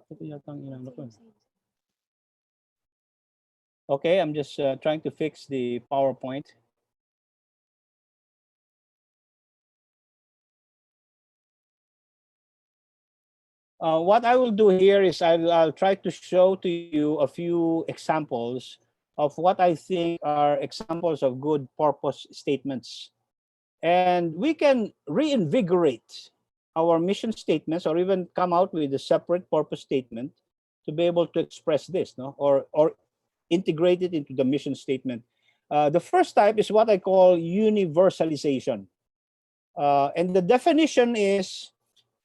Speaker 2: ito yata ang inano ko. Okay, I'm just trying to fix the PowerPoint. What I will do here is I'll try to show to you a few examples of what I think are examples of good purpose statements. And we can reinvigorate our mission statements or even come out with a separate purpose statement to be able to express this, no? Or integrate it into the mission statement. The first type is what I call universalization. And the definition is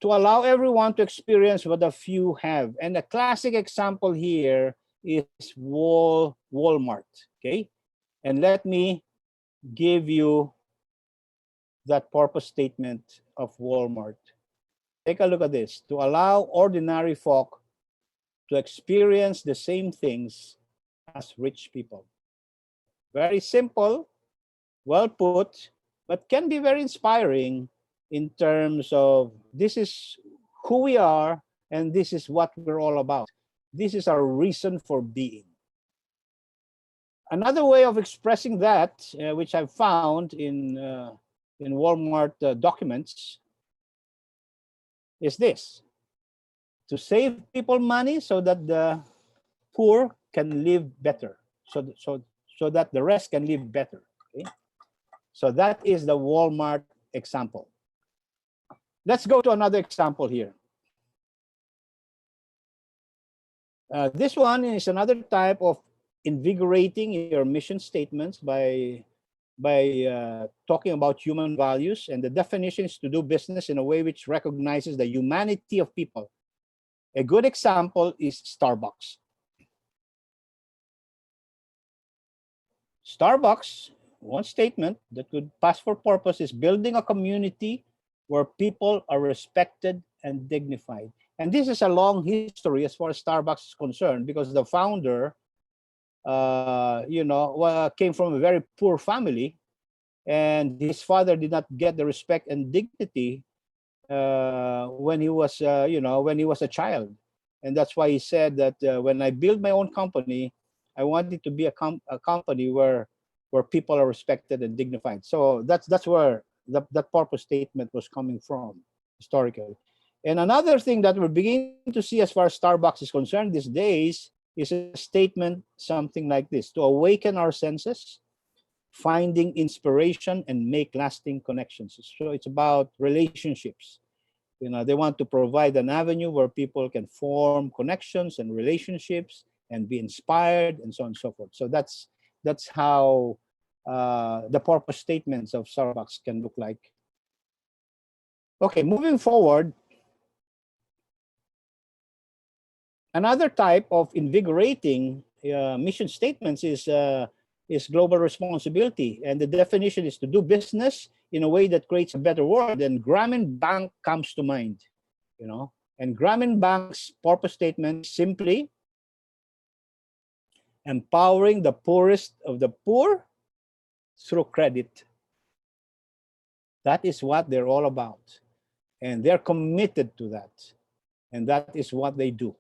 Speaker 2: to allow everyone to experience what a few have. And a classic example here is Walmart, okay? And let me give you that purpose statement of Walmart. Take a look at this. To allow ordinary folk to experience the same things as rich people. Very simple, well put, but can be very inspiring in terms of this is who we are and this is what we're all about. This is our reason for being. Another way of expressing that, which I've found in Walmart documents, is this: to save people money so that the poor can live better, so that the rest can live better. Okay? So that is the Walmart example. Let's go to another example here. This one is another type of invigorating your mission statements by talking about human values, and the definition is to do business in a way which recognizes the humanity of people. A good example is Starbucks. Starbucks, one statement that could pass for purpose is building a community where people are respected and dignified. And this is a long history as far as Starbucks is concerned, because the founder, came from a very poor family, and his father did not get the respect and dignity when he was, when he was a child. And that's why he said that when I build my own company, I want it to be a company where people are respected and dignified. So that's where that purpose statement was coming from historically. And another thing that we're beginning to see as far as Starbucks is concerned these days is a statement something like this: to awaken our senses, finding inspiration, and make lasting connections. So it's about relationships. They want to provide an avenue where people can form connections and relationships and be inspired, and so on and so forth. So that's how the purpose statements of Starbucks can look like. Okay, moving forward, another type of invigorating mission statements is global responsibility, and the definition is to do business in a way that creates a better world. And Grameen Bank comes to mind, And Grameen Bank's purpose statement is simply empowering the poorest of the poor through credit. That is what they're all about, and they're committed to that, and that is what they do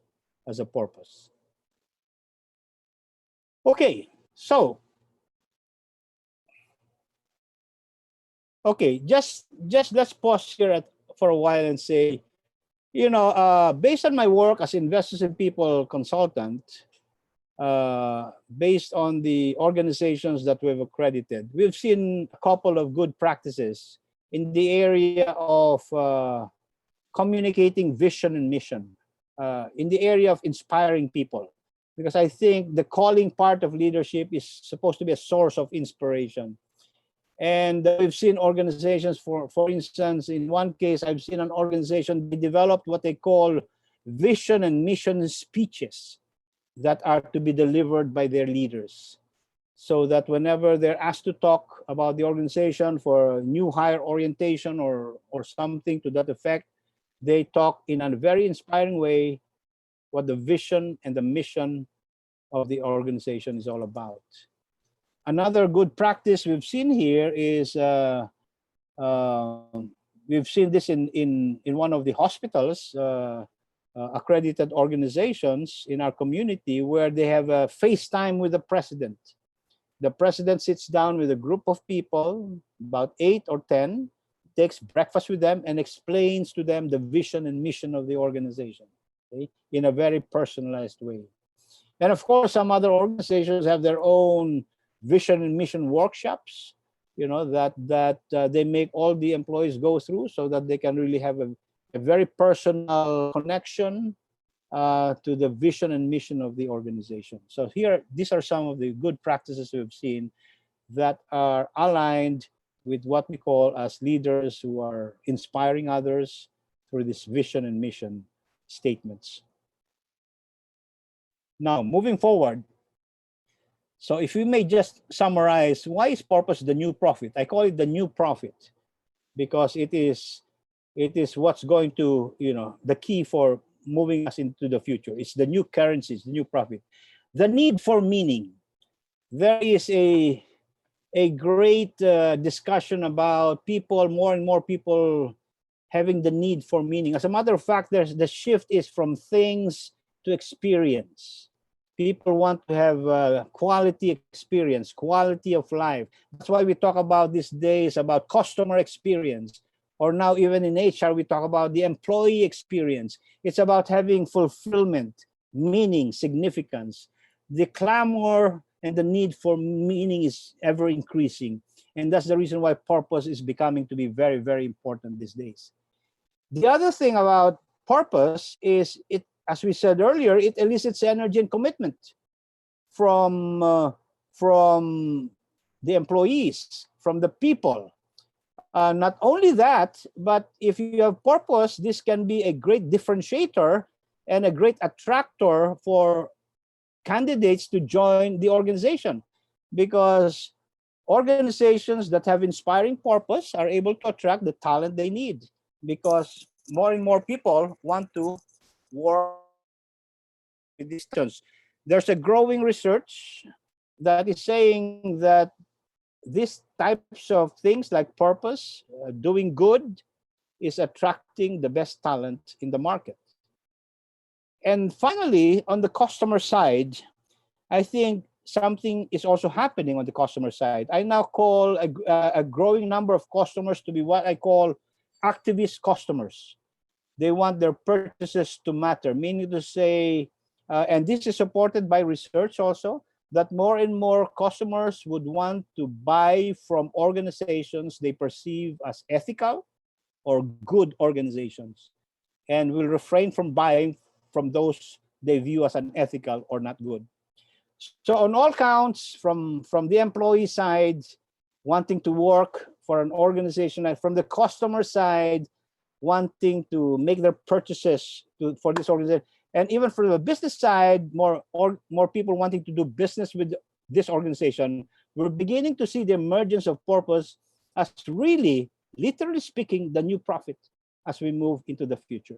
Speaker 2: as a purpose. Okay, so just let's pause here for a while and say, based on my work as Investors in People consultant, based on the organizations that we've accredited, we've seen a couple of good practices in the area of communicating vision and mission, in the area of inspiring people. Because I think the calling part of leadership is supposed to be a source of inspiration. And we've seen organizations, for instance, in one case, I've seen an organization, they developed what they call vision and mission speeches that are to be delivered by their leaders, so that whenever they're asked to talk about the organization for new hire orientation or something to that effect, they talk in a very inspiring way what the vision and the mission of the organization is all about. Another good practice we've seen here is we've seen this in one of the hospitals accredited organizations in our community where they have a FaceTime with the president. The president sits down with a group of people, about 8 or 10, takes breakfast with them and explains to them the vision and mission of the organization, okay, in a very personalized way. And of course, some other organizations have their own vision and mission workshops, that they make all the employees go through so that they can really have a very personal connection to the vision and mission of the organization. So here, these are some of the good practices we've seen that are aligned with what we call as leaders who are inspiring others through this vision and mission statements. Now, moving forward, so if we may just summarize, why is purpose the new profit? I call it the new profit because it is what's going to, the key for moving us into the future. It's the new currencies, the new profit. The need for meaning. There is a great discussion about people, more and more people having the need for meaning. As a matter of fact, the shift is from things to experience. People want to have quality experience, quality of life. That's why we talk about these days about customer experience. Or now even in HR, we talk about the employee experience. It's about having fulfillment, meaning, significance. The clamor and the need for meaning is ever increasing. And that's the reason why purpose is becoming to be very, very important these days. The other thing about purpose is, it, as we said earlier, it elicits energy and commitment from the employees, from the people. Not only that, but if you have purpose, this can be a great differentiator and a great attractor for candidates to join the organization, because organizations that have inspiring purpose are able to attract the talent they need, because more and more people want to work with these institutions. There's a growing research that is saying that these types of things like purpose, doing good, is attracting the best talent in the market. And finally, on the customer side, I think something is also happening on the customer side. I now call a growing number of customers to be what I call activist customers. They want their purchases to matter, meaning to say, and this is supported by research also, that more and more customers would want to buy from organizations they perceive as ethical or good organizations, and will refrain from buying from those they view as unethical or not good. So on all counts, from the employee side, wanting to work for an organization, and from the customer side, wanting to make their purchases for this organization, and even from the business side, more people wanting to do business with this organization, we're beginning to see the emergence of purpose as really, literally speaking, the new profit as we move into the future.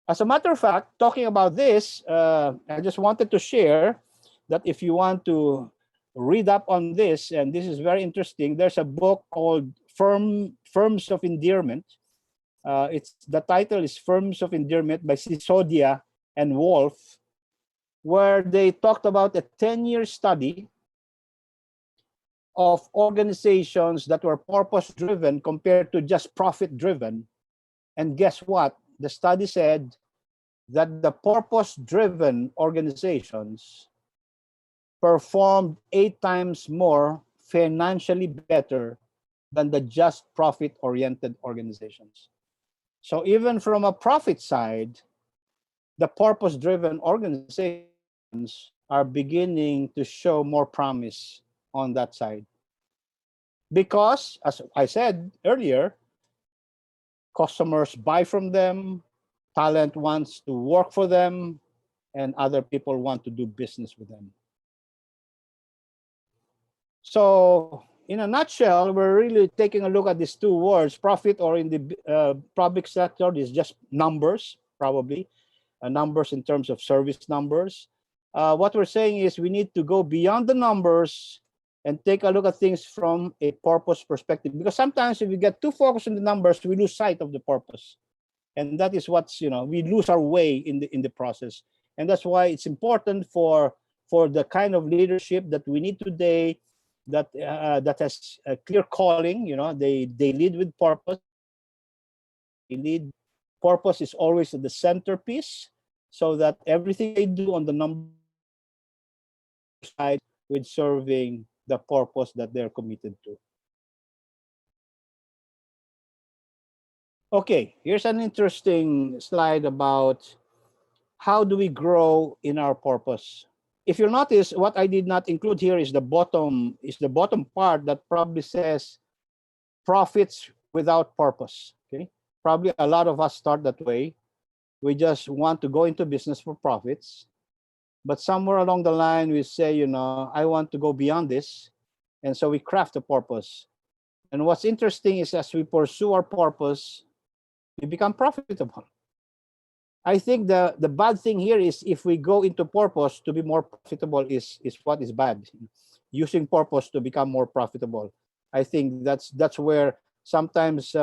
Speaker 2: As a matter of fact, talking about this, I just wanted to share that if you want to read up on this, and this is very interesting, there's a book called Firms of Endearment. The title is Firms of Endearment by Sisodia and Wolf, where they talked about a 10-year study of organizations that were purpose-driven compared to just profit-driven. And guess what? The study said that the purpose-driven organizations performed 8 times more financially better than the just profit-oriented organizations. So even from a profit side, the purpose-driven organizations are beginning to show more promise on that side. Because, as I said earlier, customers buy from them, talent wants to work for them, and other people want to do business with them. So, in a nutshell, we're really taking a look at these two words. Profit, or in the public sector, is just numbers, probably. Numbers in terms of service numbers. What we're saying is we need to go beyond the numbers and take a look at things from a purpose perspective. Because sometimes if we get too focused on the numbers, we lose sight of the purpose. And that is what's, we lose our way in the process. And that's why it's important for the kind of leadership that we need today, that has a clear calling. They lead with purpose. They lead. Purpose is always the centerpiece, so that everything they do on the number side coincides with serving the purpose that they're committed to. Okay, here's an interesting slide about how do we grow in our purpose. If you notice, what I did not include here is the bottom part that probably says profits without purpose. Okay, probably a lot of us start that way. We just want to go into business for profits, but somewhere along the line we say, I want to go beyond this, and so we craft a purpose. And what's interesting is, as we pursue our purpose, we become profitable. I think the bad thing here is, if we go into purpose to be more profitable, is what is bad. Using purpose to become more profitable. I think that's where sometimes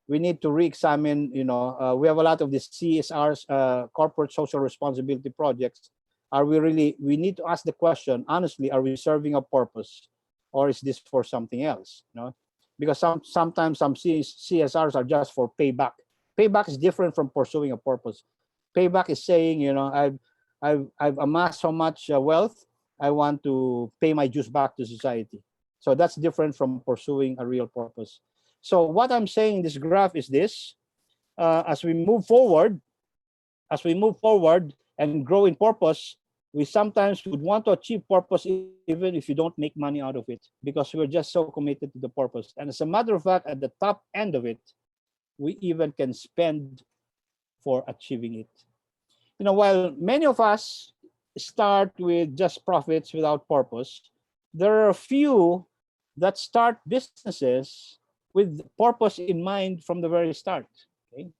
Speaker 2: we need to re-examine. We have a lot of these CSRs, corporate social responsibility projects. Are we really? We need to ask the question honestly: are we serving a purpose, or is this for something else? Because sometimes some CSRs are just for payback. Payback is different from pursuing a purpose. Payback is saying, I've amassed so much wealth, I want to pay my dues back to society. So that's different from pursuing a real purpose. So what I'm saying in this graph is this: as we move forward and grow in purpose, we sometimes would want to achieve purpose even if you don't make money out of it, because we're just so committed to the purpose. And as a matter of fact, at the top end of it, we even can spend for achieving it. While many of us start with just profits without purpose, there are a few that start businesses with purpose in mind from the very start. Okay?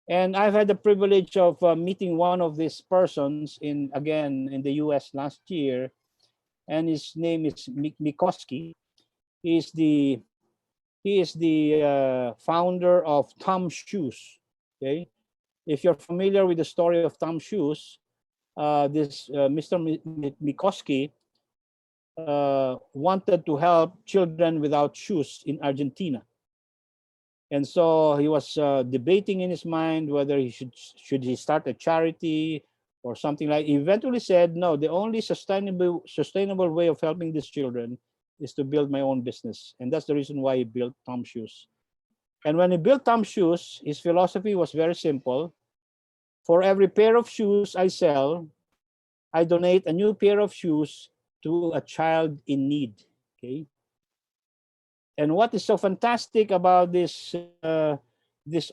Speaker 2: And I've had the privilege of meeting one of these persons in the US last year, and his name is Mikoski. He is the founder of Tom Shoes. Okay, if you're familiar with the story of Tom Shoes, this Mr. Mikoski wanted to help children without shoes in Argentina. And so he was debating in his mind whether he should he start a charity or something like. He eventually said, no, the only sustainable way of helping these children is to build my own business. And that's the reason why he built Tom Shoes. And when he built Tom Shoes, his philosophy was very simple. For every pair of shoes I sell, I donate a new pair of shoes to a child in need. Okay. And what is so fantastic about this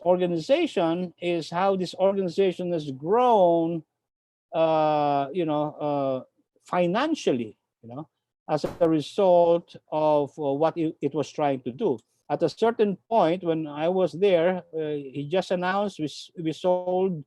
Speaker 2: organization is how this organization has grown, financially, as a result of what it was trying to do. At a certain point, when I was there, he just announced we sold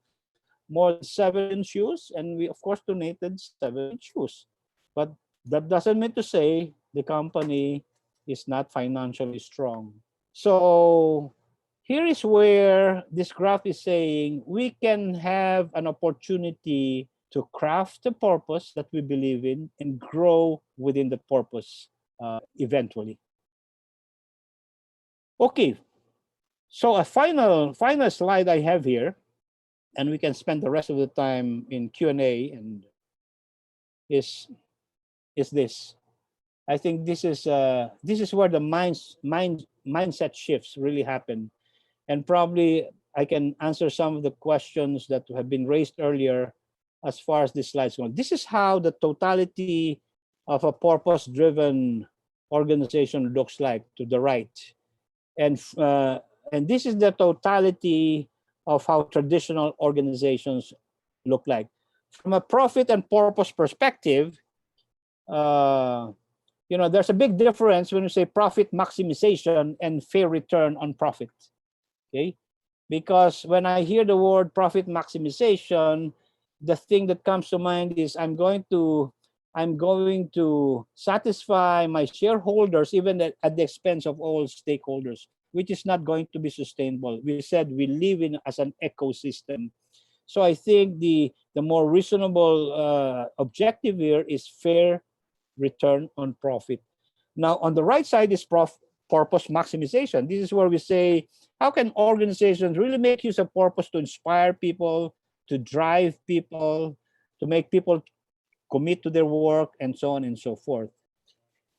Speaker 2: more than 7 million shoes, and we of course donated 7 million shoes. But that doesn't mean to say the company is not financially strong. So here is where this graph is saying we can have an opportunity to craft a purpose that we believe in and grow within the purpose eventually. Okay, so a final slide I have here, and we can spend the rest of the time in Q&A, and is this. I think this is where the mindset shifts really happen, and probably I can answer some of the questions that have been raised earlier as far as this slide's going. This is how the totality of a purpose-driven organization looks like to the right, and this is the totality of how traditional organizations look like. From a profit and purpose perspective, there's a big difference when you say profit maximization and fair return on profit. Okay, because when I hear the word profit maximization, the thing that comes to mind is I'm going to satisfy my shareholders even at the expense of all stakeholders. which is not going to be sustainable. We said we live in as an ecosystem. So I think the more reasonable objective here is fair return on profit. Now, on the right side is purpose maximization. This is where we say, how can organizations really make use of purpose to inspire people, to drive people, to make people commit to their work, and so on and so forth.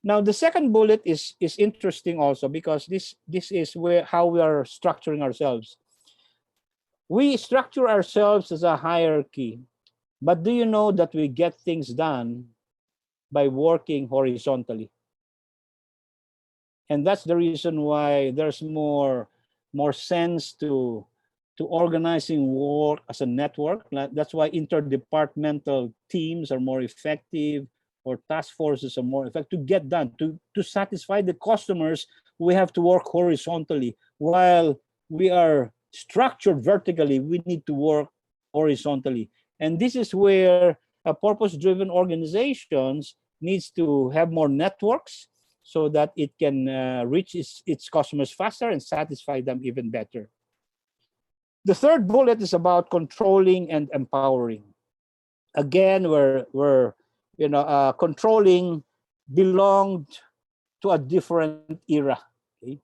Speaker 2: Now, the second bullet is interesting also, because this is where how we are structuring ourselves. We structure ourselves as a hierarchy, but do you know that we get things done by working horizontally? And that's the reason why there's more sense to organizing work as a network. That's why interdepartmental teams are more effective, or task forces are more effective to get done. To satisfy the customers, we have to work horizontally. While we are structured vertically, we need to work horizontally. And this is where a purpose-driven organizations needs to have more networks so that it can reach its customers faster and satisfy them even better. The third bullet is about controlling and empowering. Again, we're controlling belonged to a different era, okay?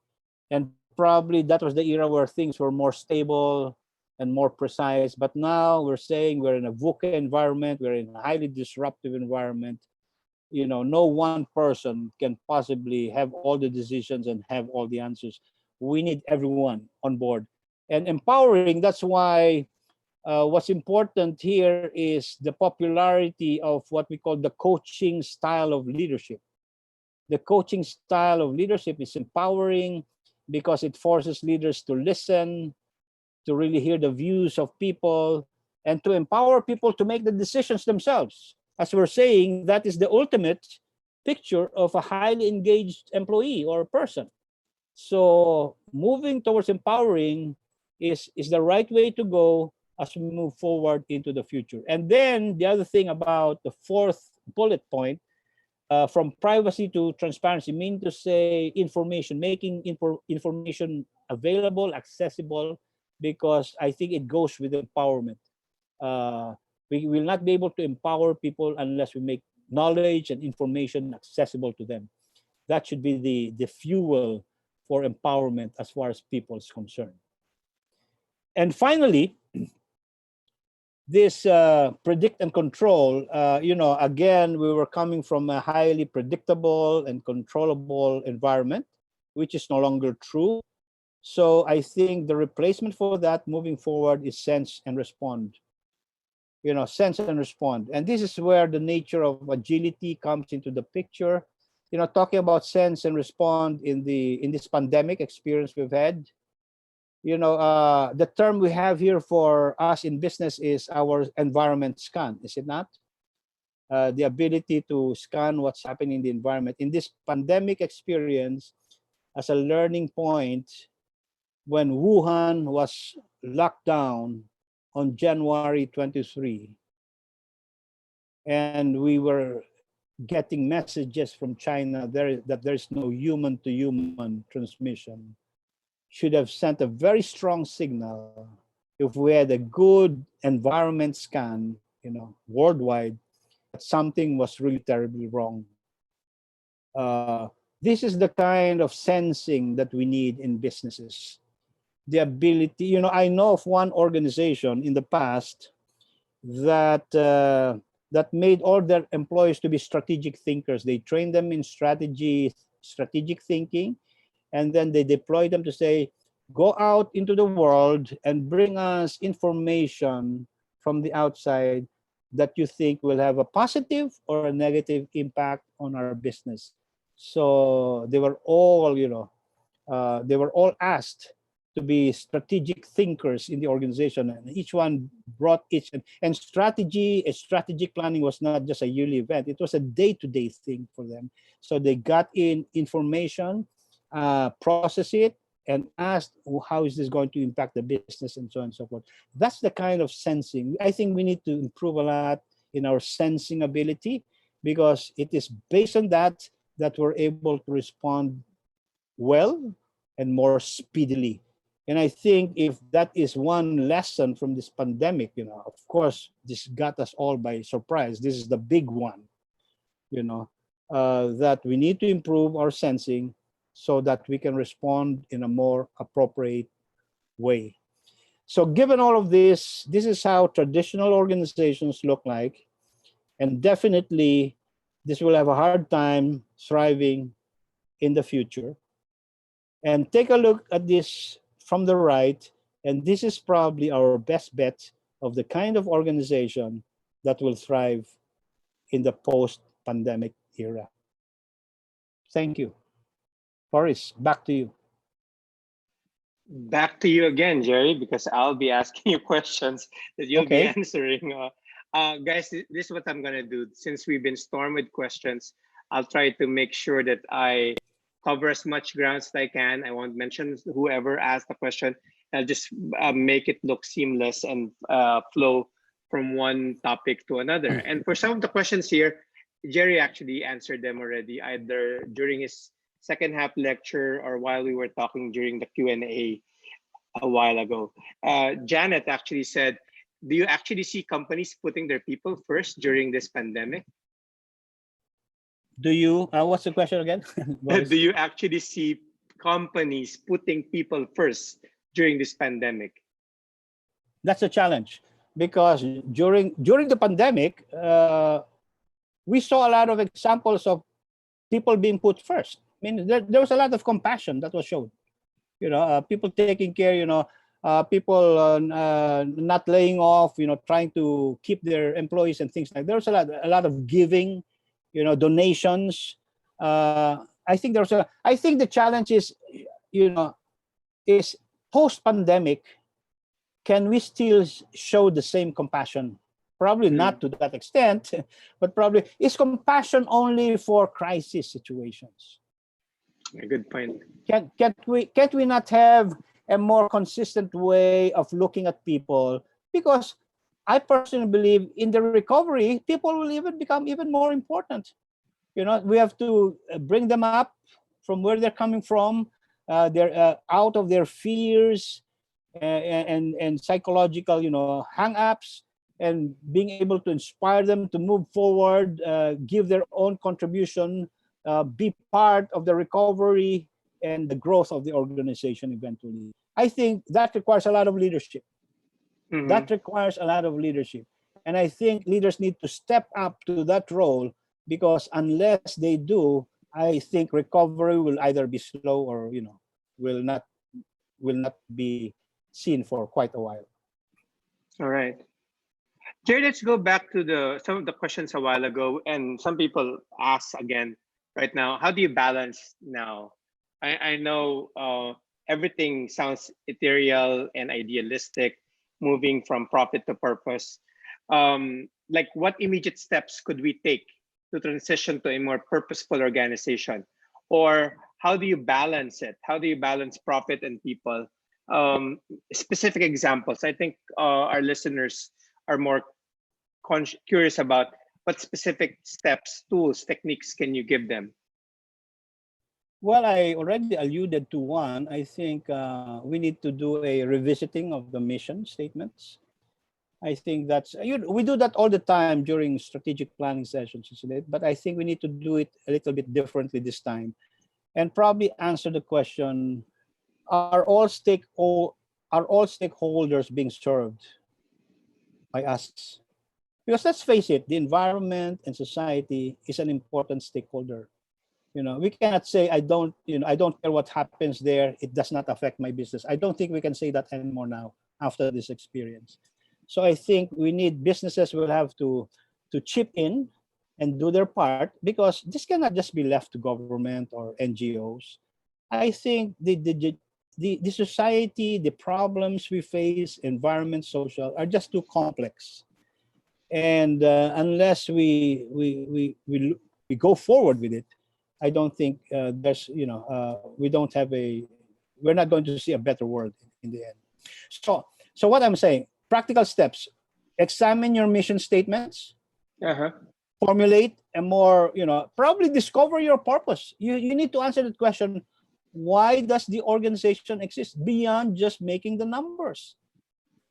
Speaker 2: And probably that was the era where things were more stable and more precise. But now we're saying we're in a VUCA environment, we're in a highly disruptive environment. No one person can possibly have all the decisions and have all the answers. We need everyone on board. And empowering, that's why what's important here is the popularity of what we call the coaching style of leadership. The coaching style of leadership is empowering because it forces leaders to listen, to really hear the views of people, and to empower people to make the decisions themselves. As we're saying, that is the ultimate picture of a highly engaged employee or person. So moving towards empowering is the right way to go as we move forward into the future. And then the other thing about the fourth bullet point, from privacy to transparency, mean to say information, making information available, accessible, because I think it goes with empowerment. We will not be able to empower people unless we make knowledge and information accessible to them. That should be the fuel for empowerment as far as people is concerned. And finally, this predict and control, again, we were coming from a highly predictable and controllable environment, which is no longer true. So I think the replacement for that moving forward is sense and respond. Sense and respond. And this is where the nature of agility comes into the picture. Talking about sense and respond in this pandemic experience we've had, the term we have here for us in business is our environment scan, is it not? The ability to scan what's happening in the environment. In this pandemic experience, as a learning point, when Wuhan was locked down on January 23, and we were getting messages from China that there's no human-to-human transmission, should have sent a very strong signal if we had a good environment scan, worldwide, that something was really terribly wrong. This is the kind of sensing that we need in businesses. The ability, I know of one organization in the past that that made all their employees to be strategic thinkers. They trained them in strategic thinking, and then they deploy them to say, go out into the world and bring us information from the outside that you think will have a positive or a negative impact on our business. So they were all, they were all asked to be strategic thinkers in the organization, and each one brought each. And strategic planning was not just a yearly event; it was a day-to-day thing for them. So they got in information, process it, and asked, how is this going to impact the business, and so on and so forth. That's the kind of sensing. I think we need to improve a lot in our sensing ability, because it is based on that we're able to respond well and more speedily. And I think if that is one lesson from this pandemic, of course, this got us all by surprise. This is the big one, that we need to improve our sensing so that we can respond in a more appropriate way. So given all of this is how traditional organizations look like. And definitely, this will have a hard time thriving in the future. And take a look at this from the right, and this is probably our best bet of the kind of organization that will thrive in the post-pandemic era. Thank you. Boris, back to you.
Speaker 1: Back to you again, Jerry, because I'll be asking you questions that you'll be
Speaker 2: Okay.
Speaker 1: answering. Guys, this is what I'm gonna do. Since we've been stormed with questions, I'll try to make sure that I cover as much ground as I can. I won't mention whoever asked the question. I'll just make it look seamless and flow from one topic to another. And for some of the questions here, Jerry actually answered them already, either during his second half lecture or while we were talking during the Q&A a while ago. Janet actually said, do you actually see companies putting their people first during this pandemic?
Speaker 2: Do you, what's the question again?
Speaker 1: Do you actually see companies putting people first during this pandemic?
Speaker 2: That's a challenge, because during the pandemic, we saw a lot of examples of people being put first. I mean, there was a lot of compassion that was shown. People taking care, people not laying off, trying to keep their employees and things like that. There was a lot of giving, donations. I think the challenge is, is post-pandemic, can we still show the same compassion? Probably not to that extent, but probably is compassion only for crisis situations?
Speaker 1: A good point.
Speaker 2: Can't we not have a more consistent way of looking at people? Because I personally believe in the recovery, people will even become even more important. We have to bring them up from where they're coming from. They're out of their fears and psychological, hang-ups, and being able to inspire them to move forward, give their own contribution, be part of the recovery and the growth of the organization eventually. I think that requires a lot of leadership. That requires a lot of leadership. And I think leaders need to step up to that role, because unless they do, I think recovery will either be slow or, will not be seen for quite a while.
Speaker 1: All right. Jerry, let's go back to some of the questions a while ago, and some people ask again right now, how do you balance now? I know everything sounds ethereal and idealistic, moving from profit to purpose. Like, what immediate steps could we take to transition to a more purposeful organization? Or how do you balance it? How do you balance profit and people? Specific examples. I think our listeners are more curious about what specific steps, tools, techniques can you give them?
Speaker 2: Well, I already alluded to one. I think we need to do a revisiting of the mission statements. I think we do that all the time during strategic planning sessions, isn't it? But I think we need to do it a little bit differently this time, and probably answer the question: Are all stakeholders being served by us? Because let's face it, the environment and society is an important stakeholder. We cannot say I don't care what happens there. It does not affect my business. I don't think we can say that anymore now after this experience. So I think businesses will have to chip in and do their part, because this cannot just be left to government or NGOs. I think the society, the problems we face, environment, social, are just too complex. And unless we go forward with it, I don't think we're not going to see a better world in the end. So what I'm saying, practical steps: examine your mission statements, formulate a more, probably discover your purpose. You need to answer that question: why does the organization exist beyond just making the numbers?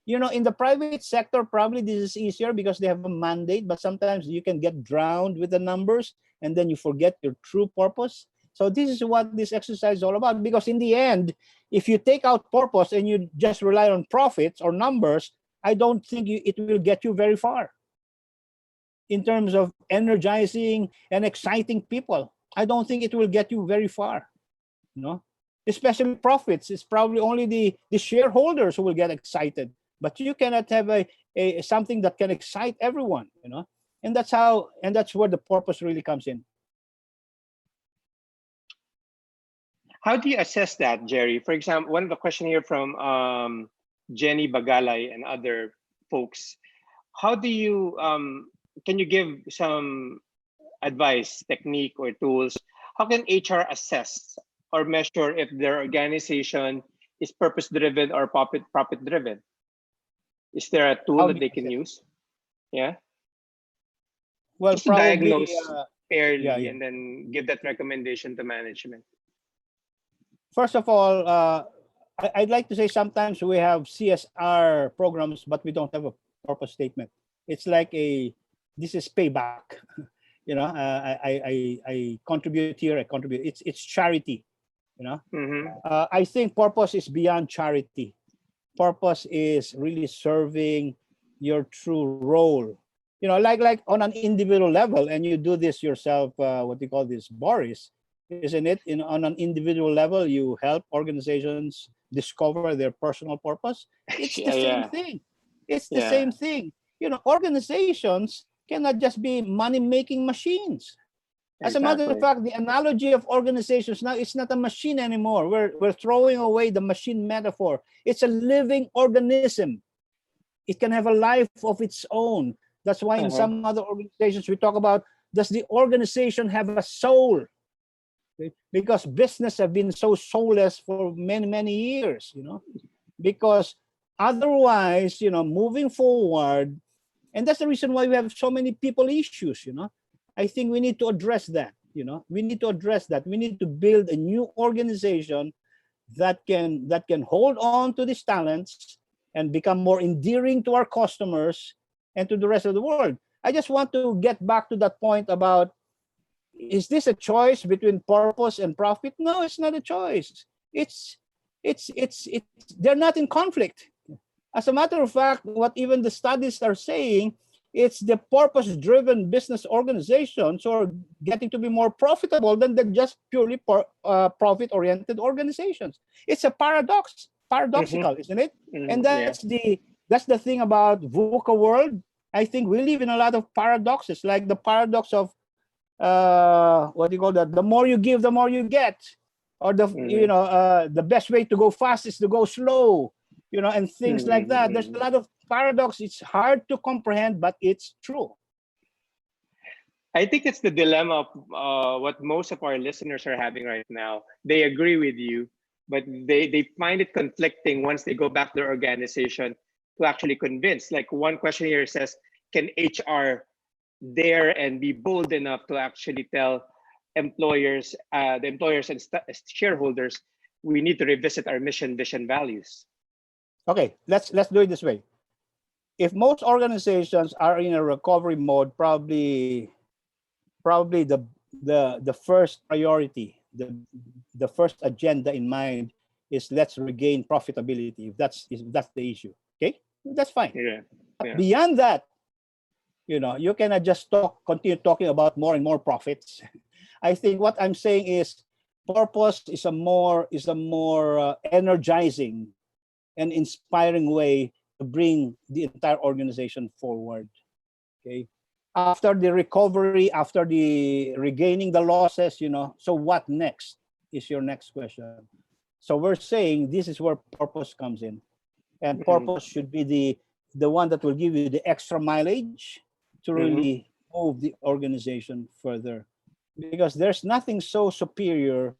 Speaker 2: You know, in the private sector, probably this is easier because they have a mandate, but sometimes you can get drowned with the numbers and then you forget your true purpose. So this is what this exercise is all about, because in the end, if you take out purpose and you just rely on profits or numbers, I don't think it will get you very far in terms of energizing and exciting people. I don't think it will get you very far, you know, especially profits. It's probably only the shareholders who will get excited, but you cannot have a something that can excite everyone, you know. And that's where the purpose really comes in.
Speaker 1: How do you assess that, Jerry? For example, one of the question here from Jenny Bagalay and other folks. How do you can you give some advice, technique, or tools? How can HR assess or measure if their organization is purpose driven or profit driven? Is there a tool
Speaker 2: How
Speaker 1: that
Speaker 2: do
Speaker 1: they
Speaker 2: you
Speaker 1: can
Speaker 2: assess?
Speaker 1: use? Yeah,
Speaker 2: Well,
Speaker 1: just to
Speaker 2: probably,
Speaker 1: diagnose
Speaker 2: yeah,
Speaker 1: fairly
Speaker 2: yeah.
Speaker 1: and then give that recommendation to management.
Speaker 2: First of all, I'd like to say sometimes we have CSR programs, but we don't have a purpose statement. It's like this is payback. You know, I contribute here, I contribute. It's charity. You know,
Speaker 1: Mm-hmm.
Speaker 2: I think purpose is beyond charity. Purpose is really serving your true role. You know, like on an individual level, and you do this yourself. What you call this, Boris, isn't it? On an individual level, you help organizations discover their personal purpose. It's the
Speaker 1: Yeah,
Speaker 2: same
Speaker 1: yeah,
Speaker 2: thing. It's the
Speaker 1: yeah.
Speaker 2: same thing. You know, organizations cannot just be money-making machines. As a matter of
Speaker 1: Exactly.
Speaker 2: fact, the analogy of organizations now, it's not a machine anymore. We're throwing away the machine metaphor. It's a living organism. It can have a life of its own. That's why in
Speaker 1: Uh-huh.
Speaker 2: some other organizations we talk about, does the organization have a soul? Because business have been so soulless for many, many years, you know, because otherwise, you know, moving forward, and that's the reason why we have so many people issues, you know. I think we need to address that, you know. We need to address that. We need to build a new organization that can hold on to these talents and become more endearing to our customers and to the rest of the world. I just want to get back to that point about, is this a choice between purpose and profit? No, it's not a choice. It's they're not in conflict. As a matter of fact, what even the studies are saying, it's the purpose-driven business organizations who are getting to be more profitable than the just purely profit-oriented organizations. It's a
Speaker 1: Mm-hmm.
Speaker 2: paradoxical, isn't it? And
Speaker 1: Mm-hmm. Yeah.
Speaker 2: that's the thing about VUCA world. I think we live in a lot of paradoxes, like the paradox of what do you call that? The more you give, the more you get, or
Speaker 1: Mm-hmm.
Speaker 2: the best way to go fast is to go slow, you know, and things like
Speaker 1: Mm-hmm.
Speaker 2: that. There's a
Speaker 1: Mm-hmm.
Speaker 2: lot of paradox. It's hard to comprehend, but it's true.
Speaker 1: I think it's the dilemma of what most of our listeners are having right now. They agree with you, but they find it conflicting once they go back to their organization to actually convince. Like one question here says, can HR dare and be bold enough to actually tell the employers and shareholders, we need to revisit our mission, vision, values?
Speaker 2: Okay, let's do it this way. If most organizations are in a recovery mode, probably the first priority, the first agenda in mind is, let's regain profitability. If that's the issue, okay, that's fine.
Speaker 1: Yeah,
Speaker 2: But
Speaker 1: yeah.
Speaker 2: beyond that, you cannot just continue talking about more and more profits. I think what I'm saying is, purpose is a more energizing and inspiring way to bring the entire organization forward. Okay, after the recovery, after the regaining the losses, so what next is your next question. So we're saying this is where purpose comes in, and
Speaker 1: Mm-hmm.
Speaker 2: purpose should be the one that will give you the extra mileage to
Speaker 1: Mm-hmm.
Speaker 2: really move the organization further, because there's nothing so superior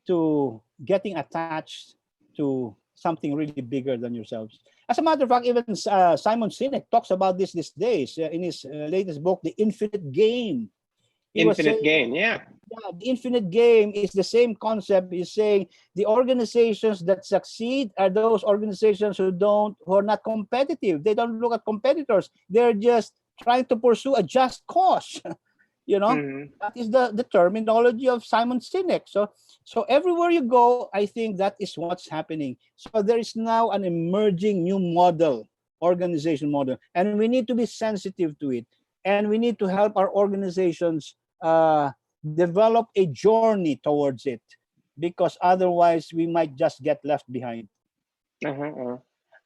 Speaker 2: to getting attached to something really bigger than yourselves. As a matter of fact, even Simon Sinek talks about this these days in his latest book, The Infinite Game. He was
Speaker 1: Infinite
Speaker 2: saying,
Speaker 1: gain, yeah.
Speaker 2: yeah, the infinite game is the same concept. He's saying the organizations that succeed are those organizations who are not competitive. They don't look at competitors. They're just trying to pursue a just cause. You know,
Speaker 1: Mm-hmm.
Speaker 2: that is the terminology of Simon Sinek. So everywhere you go, I think that is what's happening. So there is now an emerging new model, organization model, and we need to be sensitive to it, and we need to help our organizations develop a journey towards it, because otherwise we might just get left behind.
Speaker 1: Uh-huh, uh-huh.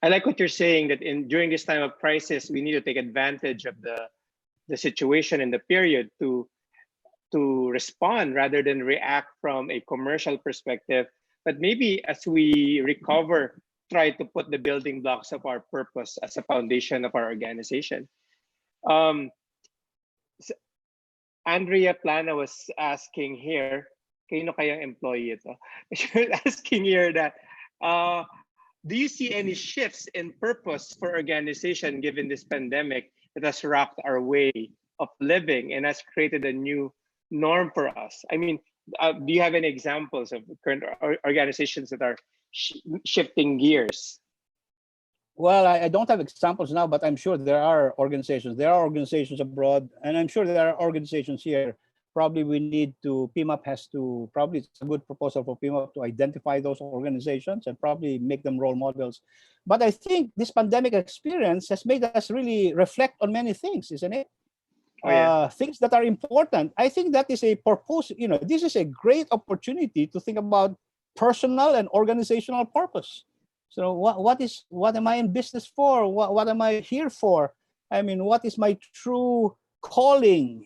Speaker 1: I like what you're saying, that in during this time of crisis, we need to take advantage of the situation and the period to respond rather than react from a commercial perspective. But maybe as we recover, try to put the building blocks of our purpose as a foundation of our organization. Um, s- Andrea Plana was asking here, kino kayang employee ito? She was asking here that, uh, do you see any shifts in purpose for organization given this pandemic that has rocked our way of living and has created a new norm for us? I mean, do you have any examples of current organizations that are shifting gears?
Speaker 2: Well, I don't have examples now, but I'm sure there are organizations. There are organizations abroad, and I'm sure there are organizations here. Probably we need to, PMAP has to, probably it's a good proposal for PMAP to identify those organizations and probably make them role models. But I think this pandemic experience has made us really reflect on many things, isn't it?
Speaker 1: Oh yeah.
Speaker 2: Things that are important. I think that is a purpose, this is a great opportunity to think about personal and organizational purpose. So what am I in business for? What am I here for? I mean, what is my true calling?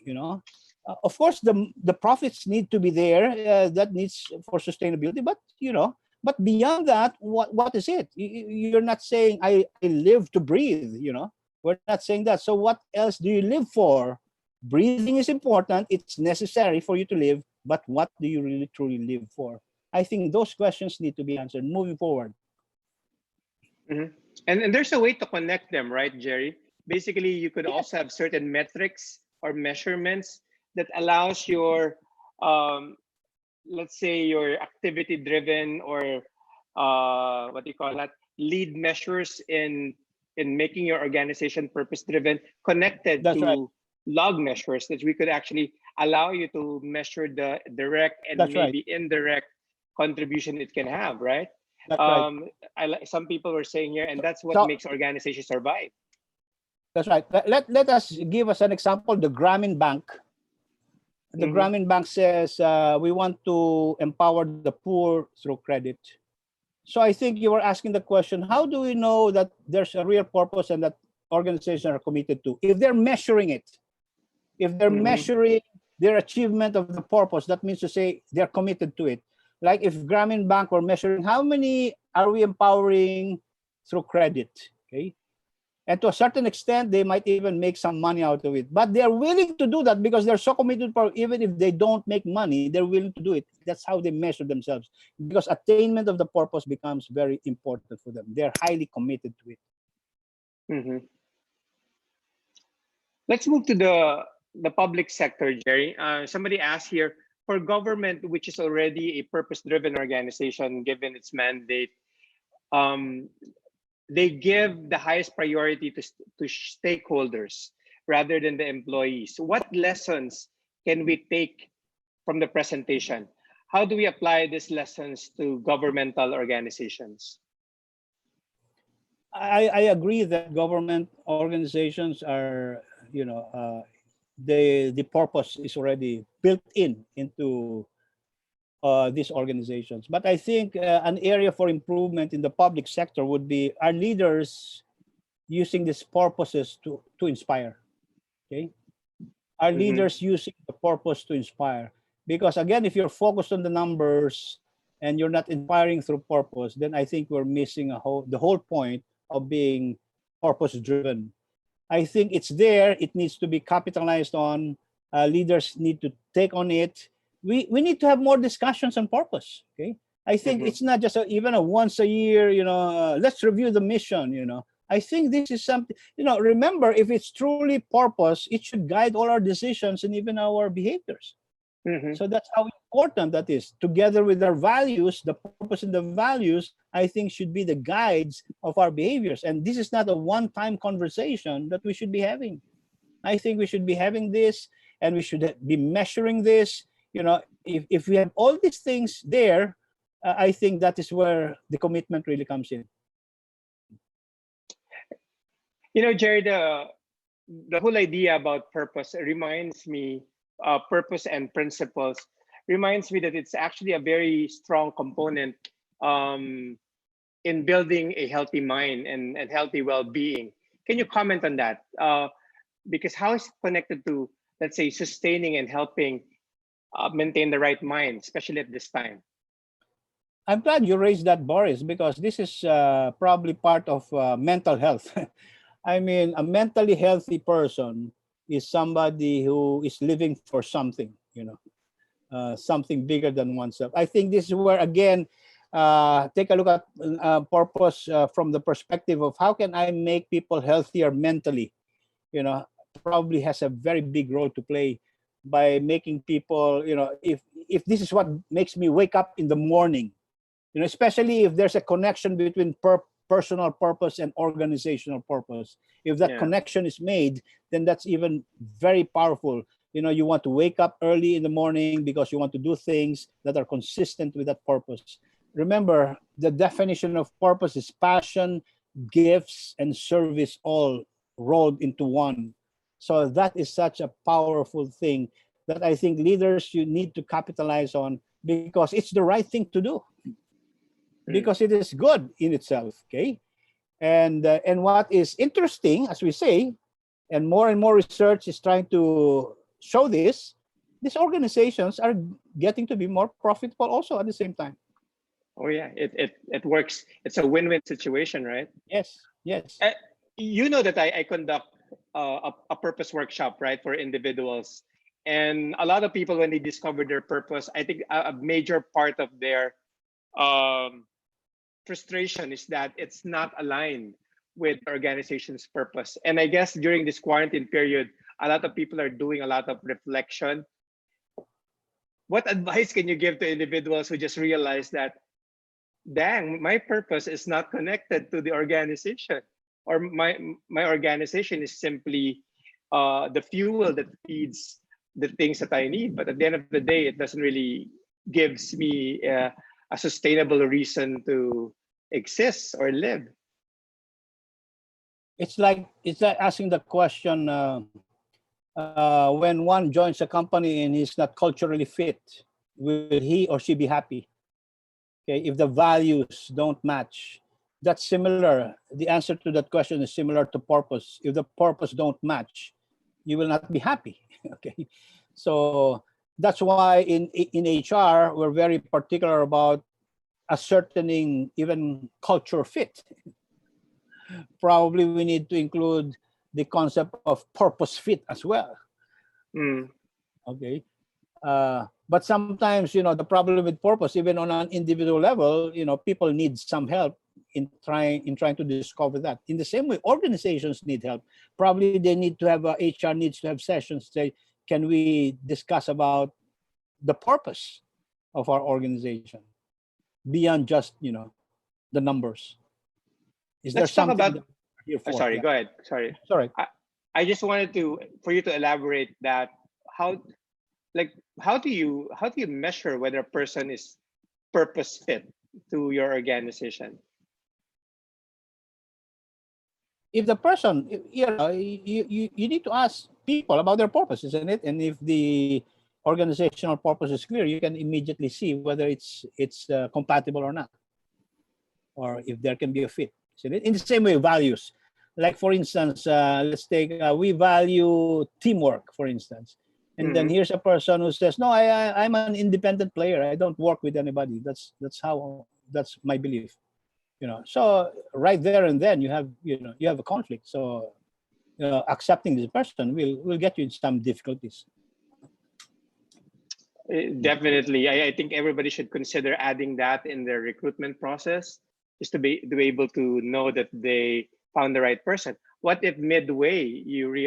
Speaker 2: Of course, the profits need to be there. That needs for sustainability. But beyond that, what is it? You're not saying I live to breathe. We're not saying that. So what else do you live for? Breathing is important. It's necessary for you to live. But what do you really truly live for? I think those questions need to be answered moving forward.
Speaker 1: Mm-hmm. And there's a way to connect them, right, Jerry? Basically, you could
Speaker 2: Yes,
Speaker 1: also have certain metrics or measurements that allows your, um, let's say, your activity driven or what do you call that, lead measures in making your organization purpose driven connected
Speaker 2: that's right.
Speaker 1: to log measures that we could actually allow you to measure the direct and
Speaker 2: That's right.
Speaker 1: maybe indirect contribution it can have, right?
Speaker 2: That's right.
Speaker 1: Some people were saying here, and that's what
Speaker 2: So
Speaker 1: makes organizations survive.
Speaker 2: that's right. Let us give us an example. The Grameen Bank. The
Speaker 1: Mm-hmm.
Speaker 2: Grameen Bank says we want to empower the poor through credit. So I think you were asking the question: how do we know that there's a real purpose and that organizations are committed to? If they're measuring it, if they're
Speaker 1: Mm-hmm.
Speaker 2: measuring their achievement of the purpose, that means to say they're committed to it. Like if Grameen Bank were measuring how many are we empowering through credit, okay? And to a certain extent, they might even make some money out of it. But they're willing to do that because they're so committed. Even if they don't make money, they're willing to do it. That's how they measure themselves. Because attainment of the purpose becomes very important for them. They're highly committed to it.
Speaker 1: Mm-hmm. Let's move to the public sector, Jerry. Somebody asked here, for government, which is already a purpose-driven organization, given its mandate, um, they give the highest priority to stakeholders rather than the employees. What lessons can we take from the presentation? How do we apply these lessons to governmental organizations?
Speaker 2: I agree that government organizations are, the purpose is already built into these organizations. But I think an area for improvement in the public sector would be our leaders using these purposes to inspire. Okay, our
Speaker 1: Mm-hmm.
Speaker 2: leaders using the purpose to inspire. Because again, if you're focused on the numbers and you're not inspiring through purpose, then I think we're missing the whole point of being purpose driven. I think it's there. It needs to be capitalized on. Leaders need to take on it. We need to have more discussions on purpose. Okay, I think
Speaker 1: Mm-hmm.
Speaker 2: it's not just even a once a year. Let's review the mission. I think this is something, remember, if it's truly purpose, it should guide all our decisions and even our behaviors.
Speaker 1: Mm-hmm.
Speaker 2: So that's how important that is. Together with our values, the purpose and the values, I think, should be the guides of our behaviors. And this is not a one-time conversation that we should be having. I think we should be having this, and we should be measuring this. If we have all these things there, I think that is where the commitment really comes in.
Speaker 1: Jerry, the whole idea about purpose reminds me, purpose and principles reminds me that it's actually a very strong component in building a healthy mind and healthy well-being. Can you comment on that? Because how is it connected to, let's say, sustaining and helping maintain the right mind, especially at this time?
Speaker 2: I'm glad you raised that, Boris, because this is probably part of mental health. I mean, a mentally healthy person is somebody who is living for something, something bigger than oneself. I think this is where, again, take a look at purpose from the perspective of how can I make people healthier mentally, probably has a very big role to play by making people, if this is what makes me wake up in the morning, especially if there's a connection between personal purpose and organizational purpose. If that connection is made, then that's even very powerful. You want to wake up early in the morning because you want to do things that are consistent with that purpose. Remember, the definition of purpose is passion, gifts, and service all rolled into one. So that is such a powerful thing that I think leaders, you need to capitalize on, because it's the right thing to do. Because it is good in itself, okay? And what is interesting, as we say, and more research is trying to show this, these organizations are getting to be more profitable also at the same time.
Speaker 1: Oh yeah, it works. It's a win-win situation, right?
Speaker 2: Yes.
Speaker 1: You know that I conduct a purpose workshop, right, for individuals. And a lot of people, when they discover their purpose, I think a major part of their frustration is that it's not aligned with the organization's purpose. And I guess during this quarantine period, a lot of people are doing a lot of reflection. What advice can you give to individuals who just realize that, dang, my purpose is not connected to the organization, or my organization is simply the fuel that feeds the things that I need, but at the end of the day, it doesn't really gives me a sustainable reason to exist or live.
Speaker 2: It's like asking the question, when one joins a company and he's not culturally fit, will he or she be happy? Okay, if the values don't match, that's similar. The answer to that question is similar to purpose. If the purpose don't match, you will not be happy. Okay, so that's why in HR we're very particular about ascertaining even culture fit. Probably we need to include the concept of purpose fit as well. Okay. But sometimes, the problem with purpose, even on an individual level, people need some help in trying to discover that. In the same way, organizations need help. Probably they need to have HR needs to have sessions. Say, can we discuss about the purpose of our organization beyond just the numbers? Is there
Speaker 1: Let's talk
Speaker 2: something
Speaker 1: about. Sorry, go ahead. Sorry. I just wanted for you to elaborate that how do you measure whether a person is purpose fit to your organization?
Speaker 2: If the person, you need to ask people about their purpose, isn't it? And if the organizational purpose is clear, you can immediately see whether it's compatible or not, or if there can be a fit. Isn't it? In the same way, values. Like for instance, let's take we value teamwork, for instance. And then here's a person who says, "No, I'm an independent player. I don't work with anybody. That's my belief." So right there and then you have a conflict. So accepting this person will get you in some difficulties.
Speaker 1: Definitely, I think everybody should consider adding that in their recruitment process, just to be able to know that they found the right person. What if midway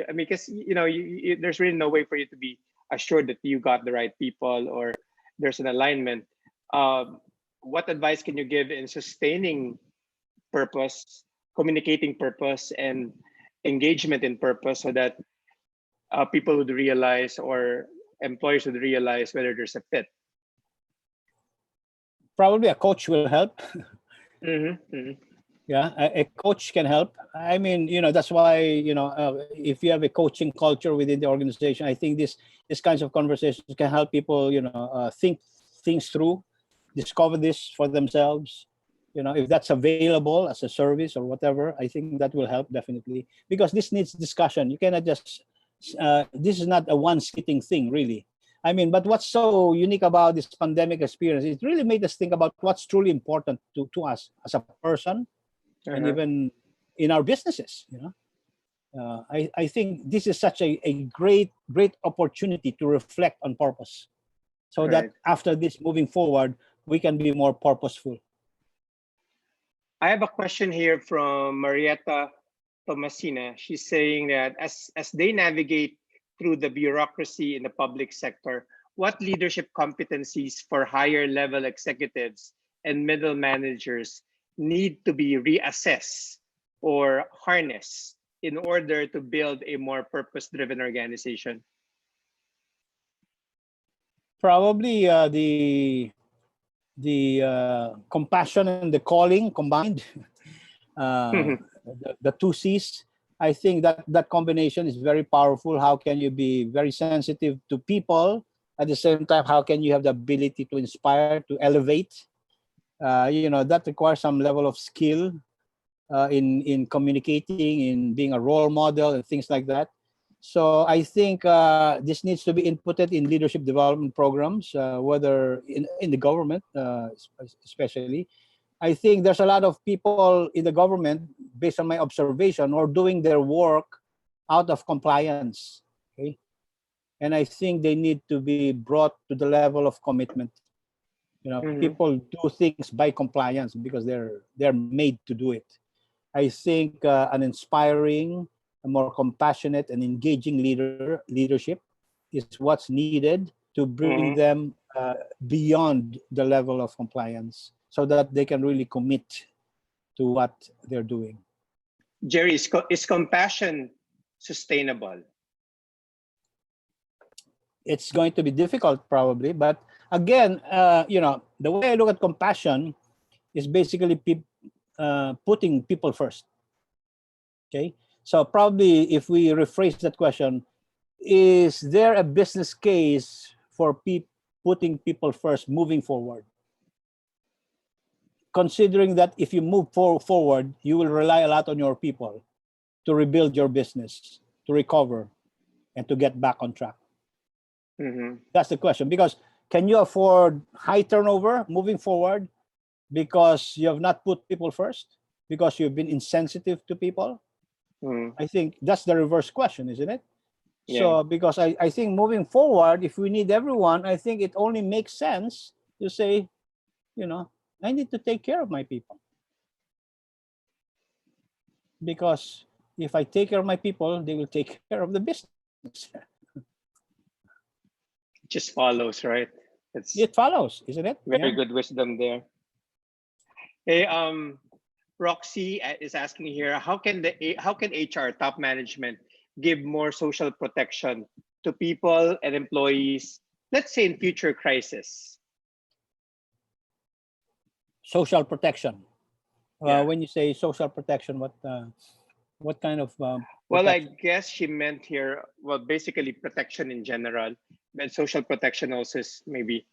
Speaker 1: I mean, because there's really no way for you to be assured that you got the right people or there's an alignment. What advice can you give in sustaining purpose, communicating purpose, and engagement in purpose, so that people would realize, or employers would realize, whether there's a fit?
Speaker 2: Probably a coach will help.
Speaker 1: Mm-hmm.
Speaker 2: Yeah, a coach can help. I mean, that's why, if you have a coaching culture within the organization, I think this kinds of conversations can help people, think things through, discover this for themselves. If that's available as a service or whatever, I think that will help definitely, because this needs discussion. You cannot just, this is not a one sitting thing, really. I mean, but what's so unique about this pandemic experience, it really made us think about what's truly important to us as a person, and even in our businesses. I think this is such a great opportunity to reflect on purpose, so that after this, moving forward, we can be more purposeful.
Speaker 1: I have a question here from Marietta Tomasina. She's saying that as they navigate through the bureaucracy in the public sector, what leadership competencies for higher level executives and middle managers need to be reassessed or harnessed in order to build a more purpose-driven organization?
Speaker 2: Probably the compassion and the calling combined, the two C's. I think that combination is very powerful. How can you be very sensitive to people, at the same time, how can you have the ability to inspire, to elevate? That requires some level of skill in communicating, in being a role model, and things like that. So I think this needs to be inputted in leadership development programs, whether in the government, especially. I think there's a lot of people in the government, based on my observation, or doing their work out of compliance. Okay, and I think they need to be brought to the level of commitment. People do things by compliance because they're made to do it. I think an inspiring, a more compassionate and engaging leadership is what's needed to bring them beyond the level of compliance, so that they can really commit to what they're doing.
Speaker 1: Jerry, is compassion sustainable?
Speaker 2: It's going to be difficult, probably, but again, the way I look at compassion is basically putting people first. Okay, so probably if we rephrase that question, is there a business case for putting people first moving forward? Considering that if you move forward, you will rely a lot on your people to rebuild your business, to recover, and to get back on track. That's the question. Because can you afford high turnover moving forward because you have not put people first? Because you've been insensitive to people? I think that's the reverse question, isn't it? Yeah. So because I think moving forward, if we need everyone, I think it only makes sense to say, I need to take care of my people. Because if I take care of my people, they will take care of the business.
Speaker 1: It just follows, right?
Speaker 2: It follows, isn't it?
Speaker 1: Very good wisdom there. Hey, Roxy is asking here, how can HR top management give more social protection to people and employees, let's say in future crisis?
Speaker 2: Social protection. When you say social protection, what kind of?
Speaker 1: Well, I guess she meant here, basically protection in general, but social protection also is maybe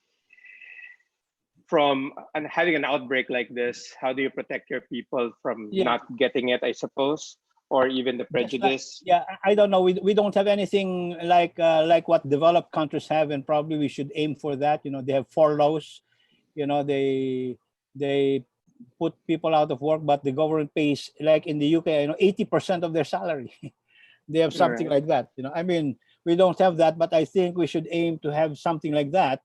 Speaker 1: from having an outbreak like this. How do you protect your people from not getting it, I suppose, or even the prejudice?
Speaker 2: I don't know. We don't have anything like what developed countries have, and probably we should aim for that. They have furloughs. They put people out of work, but the government pays, like in the UK, 80% of their salary. They have something like that. I mean, we don't have that, but I think we should aim to have something like that.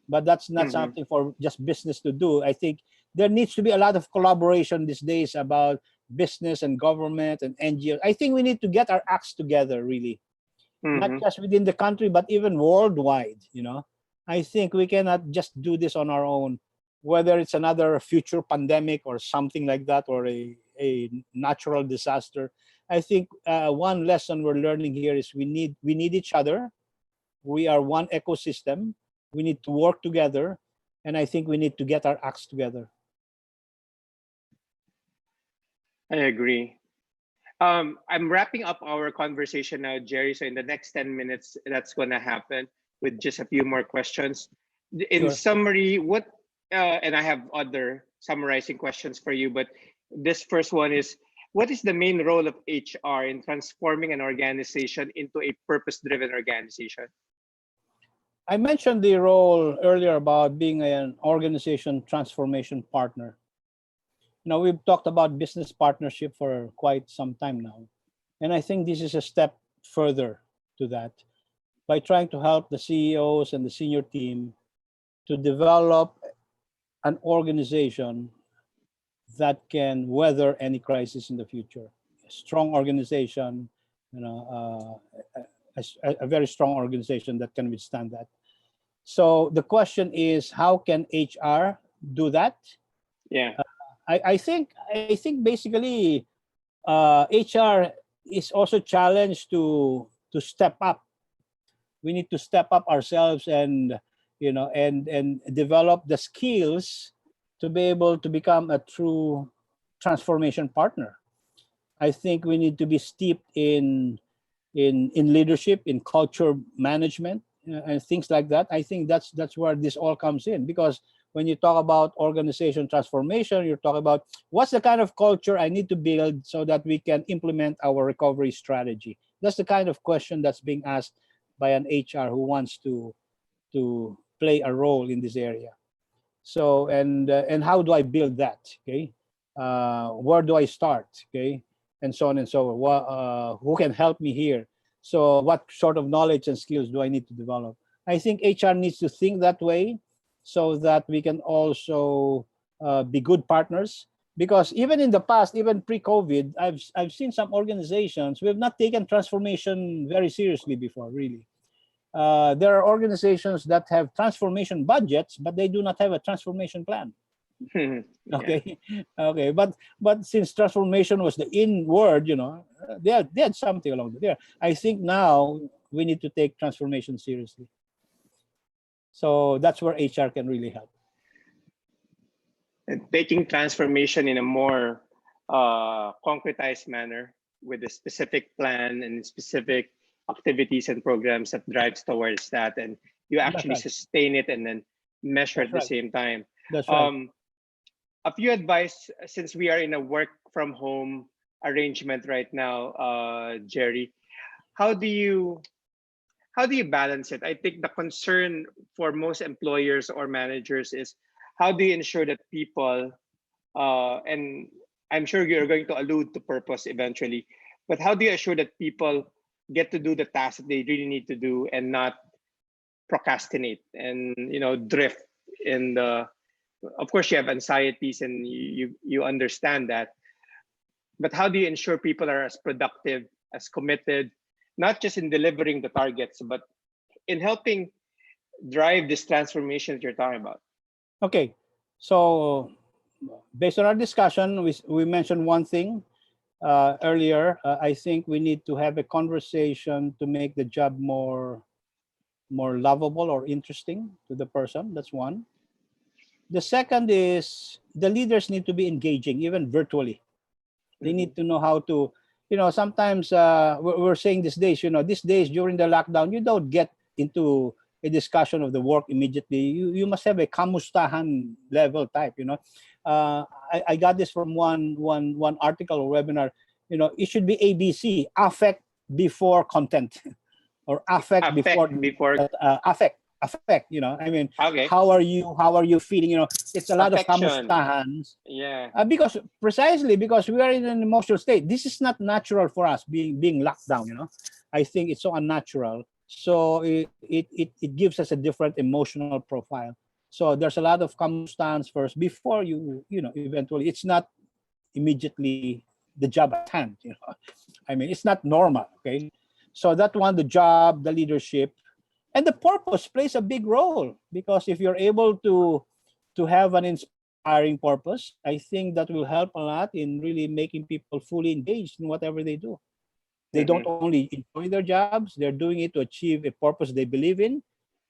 Speaker 2: But that's not something for just business to do. I think there needs to be a lot of collaboration these days about business and government and NGOs. I think we need to get our acts together, really, not
Speaker 1: Mm-hmm.
Speaker 2: just within the country, but even worldwide. I think we cannot just do this on our own, whether it's another future pandemic or something like that, or a natural disaster. I think one lesson we're learning here is we need each other. We are one ecosystem. We need to work together, and I think we need to get our acts together.
Speaker 1: I agree. I'm wrapping up our conversation now, Jerry. So in the next 10 minutes, that's going to happen with just a few more questions. In
Speaker 2: Sure.
Speaker 1: summary, and I have other summarizing questions for you, but this first one is, what is the main role of HR in transforming an organization into a purpose-driven organization?
Speaker 2: I mentioned the role earlier about being an organization transformation partner. We've talked about business partnership for quite some time now. And I think this is a step further to that, by trying to help the CEOs and the senior team to develop an organization that can weather any crisis in the future. A strong organization, a very strong organization that can withstand that. So the question is, how can HR do that?
Speaker 1: Yeah.
Speaker 2: I think basically HR is also challenged to step up. We need to step up ourselves and and develop the skills to be able to become a true transformation partner. I think we need to be steeped in leadership, in culture management, and things like that. I think that's where this all comes in, because when you talk about organization transformation, you're talking about what's the kind of culture I need to build so that we can implement our recovery strategy. That's the kind of question that's being asked by an HR who wants to play a role in this area. So and how do I build that? Okay, where do I start? Okay, and so on and so on. Who can help me here? So what sort of knowledge and skills do I need to develop? I think HR needs to think that way, so that we can also be good partners. Because even in the past, even pre-COVID, I've seen some organizations who have not taken transformation very seriously before. Really, there are organizations that have transformation budgets, but they do not have a transformation plan.
Speaker 1: Yeah.
Speaker 2: Okay, okay, but since transformation was the in word, they had something along there. I think now we need to take transformation seriously. So that's where HR can really help.
Speaker 1: And taking transformation in a more concretized manner, with a specific plan and specific activities and programs that drives towards that, and you
Speaker 2: That's
Speaker 1: actually
Speaker 2: right.
Speaker 1: sustain it and then measure
Speaker 2: That's
Speaker 1: at the
Speaker 2: right.
Speaker 1: same time.
Speaker 2: That's right.
Speaker 1: A few advice, since we are in a work from home arrangement right now, Jerry, how do you balance it? I think the concern for most employers or managers is, how do you ensure that people, and I'm sure you're going to allude to purpose eventually, but how do you assure that people get to do the tasks that they really need to do and not procrastinate and drift in the, of course you have anxieties and you understand that, but how do you ensure people are as productive, as committed, not just in delivering the targets, but in helping drive this transformation that you're talking about?
Speaker 2: Okay, so based on our discussion, we mentioned one thing earlier. I think we need to have a conversation to make the job more lovable or interesting to the person. That's one. The second is the leaders need to be engaging, even virtually. They need to know how to, sometimes we're saying these days during the lockdown, you don't get into a discussion of the work immediately. You must have a kamustahan level type. I got this from one article or webinar. It should be ABC: affect before content, or affect before affect. I mean,
Speaker 1: Okay.
Speaker 2: how are you feeling? It's a lot of
Speaker 1: Affection.
Speaker 2: kamustahans.
Speaker 1: Yeah.
Speaker 2: Because we are in an emotional state. This is not natural for us, being locked down. I think it's so unnatural. So it gives us a different emotional profile. So there's a lot of kamustahans first before you eventually. It's not immediately the job at hand. I mean, it's not normal. Okay, so that one, the job, the leadership, and the purpose plays a big role, because if you're able to have an inspiring purpose, I think that will help a lot in really making people fully engaged in whatever they do. They don't
Speaker 1: Mm-hmm.
Speaker 2: only enjoy their jobs, they're doing it to achieve a purpose they believe in,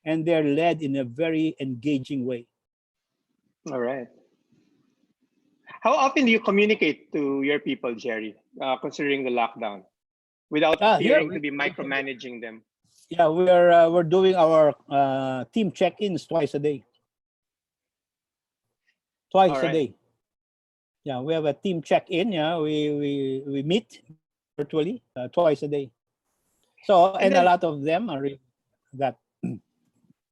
Speaker 2: and they're led in a very engaging way.
Speaker 1: All right. How often do you communicate to your people, Jerry, considering the lockdown, without
Speaker 2: Here,
Speaker 1: appearing to be micromanaging them?
Speaker 2: yeah, we're doing our team check-ins twice a day.
Speaker 1: All
Speaker 2: Twice a
Speaker 1: right.
Speaker 2: day. Yeah, we have a team check-in. Yeah, we meet virtually twice a day. So,
Speaker 1: And
Speaker 2: and a
Speaker 1: then,
Speaker 2: lot of them are that.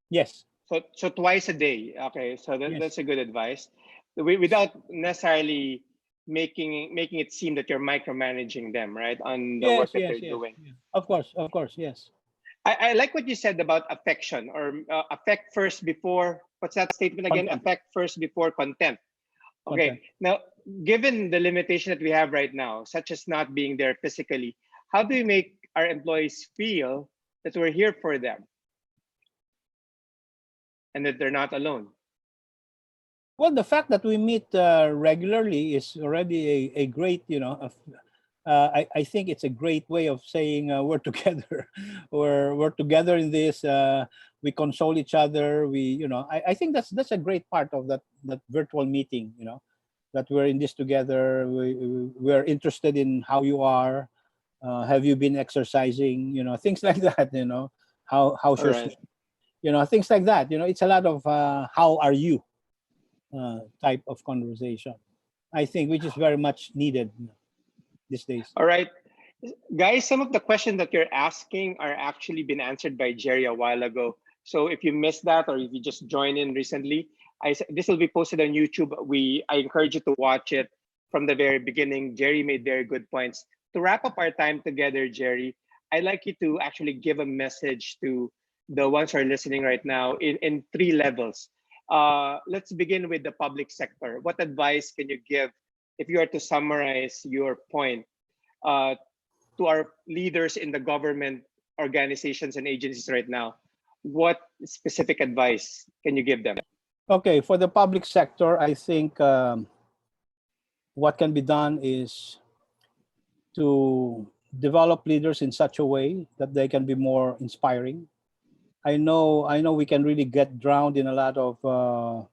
Speaker 2: Yes,
Speaker 1: so twice a day. Okay, so
Speaker 2: yes,
Speaker 1: that's a good advice. Without necessarily making it seem that you're micromanaging them, right, on the work
Speaker 2: yes,
Speaker 1: that
Speaker 2: yes,
Speaker 1: they're
Speaker 2: yes.
Speaker 1: doing.
Speaker 2: Yeah. Of course, yes.
Speaker 1: I like what you said about affection, or affect first before, what's that statement again?
Speaker 2: Content,
Speaker 1: Affect first before content. Okay,
Speaker 2: content.
Speaker 1: now, given the limitation that we have right now, such as not being there physically, how do we make our employees feel that we're here for them and that they're not alone?
Speaker 2: Well, the fact that we meet regularly is already a great, I think it's a great way of saying we're together. we're together in this. We console each other. I think that's a great part of that virtual meeting. That we're in this together. We're interested in how you are. Have you been exercising? Things like that. How's
Speaker 1: All
Speaker 2: your
Speaker 1: right.
Speaker 2: sleep? Things like that. It's a lot of how are you type of conversation. I think which is very much needed these days.
Speaker 1: All right. Guys, some of the questions that you're asking are actually been answered by Jerry a while ago. So if you missed that, or if you just joined in recently, this will be posted on YouTube. I encourage you to watch it from the very beginning. Jerry made very good points. To wrap up our time together, Jerry, I'd like you to actually give a message to the ones who are listening right now in three levels. Let's begin with the public sector. What advice can you give if you are to summarize your point uh, to our leaders in the government organizations and agencies right now? What specific advice can you give them?
Speaker 2: Okay, for the public sector, I think what can be done is to develop leaders in such a way that they can be more inspiring. I know we can really get drowned in a lot of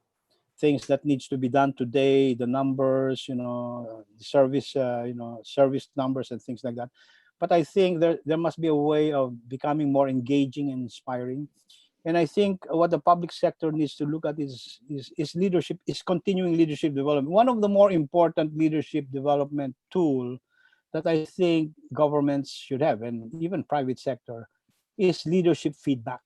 Speaker 2: things that needs to be done today, the numbers, the service, service numbers and things like that. But I think there must be a way of becoming more engaging and inspiring. And I think what the public sector needs to look at is leadership, is continuing leadership development. One of the more important leadership development tool that I think governments should have, and even private sector, is leadership feedback.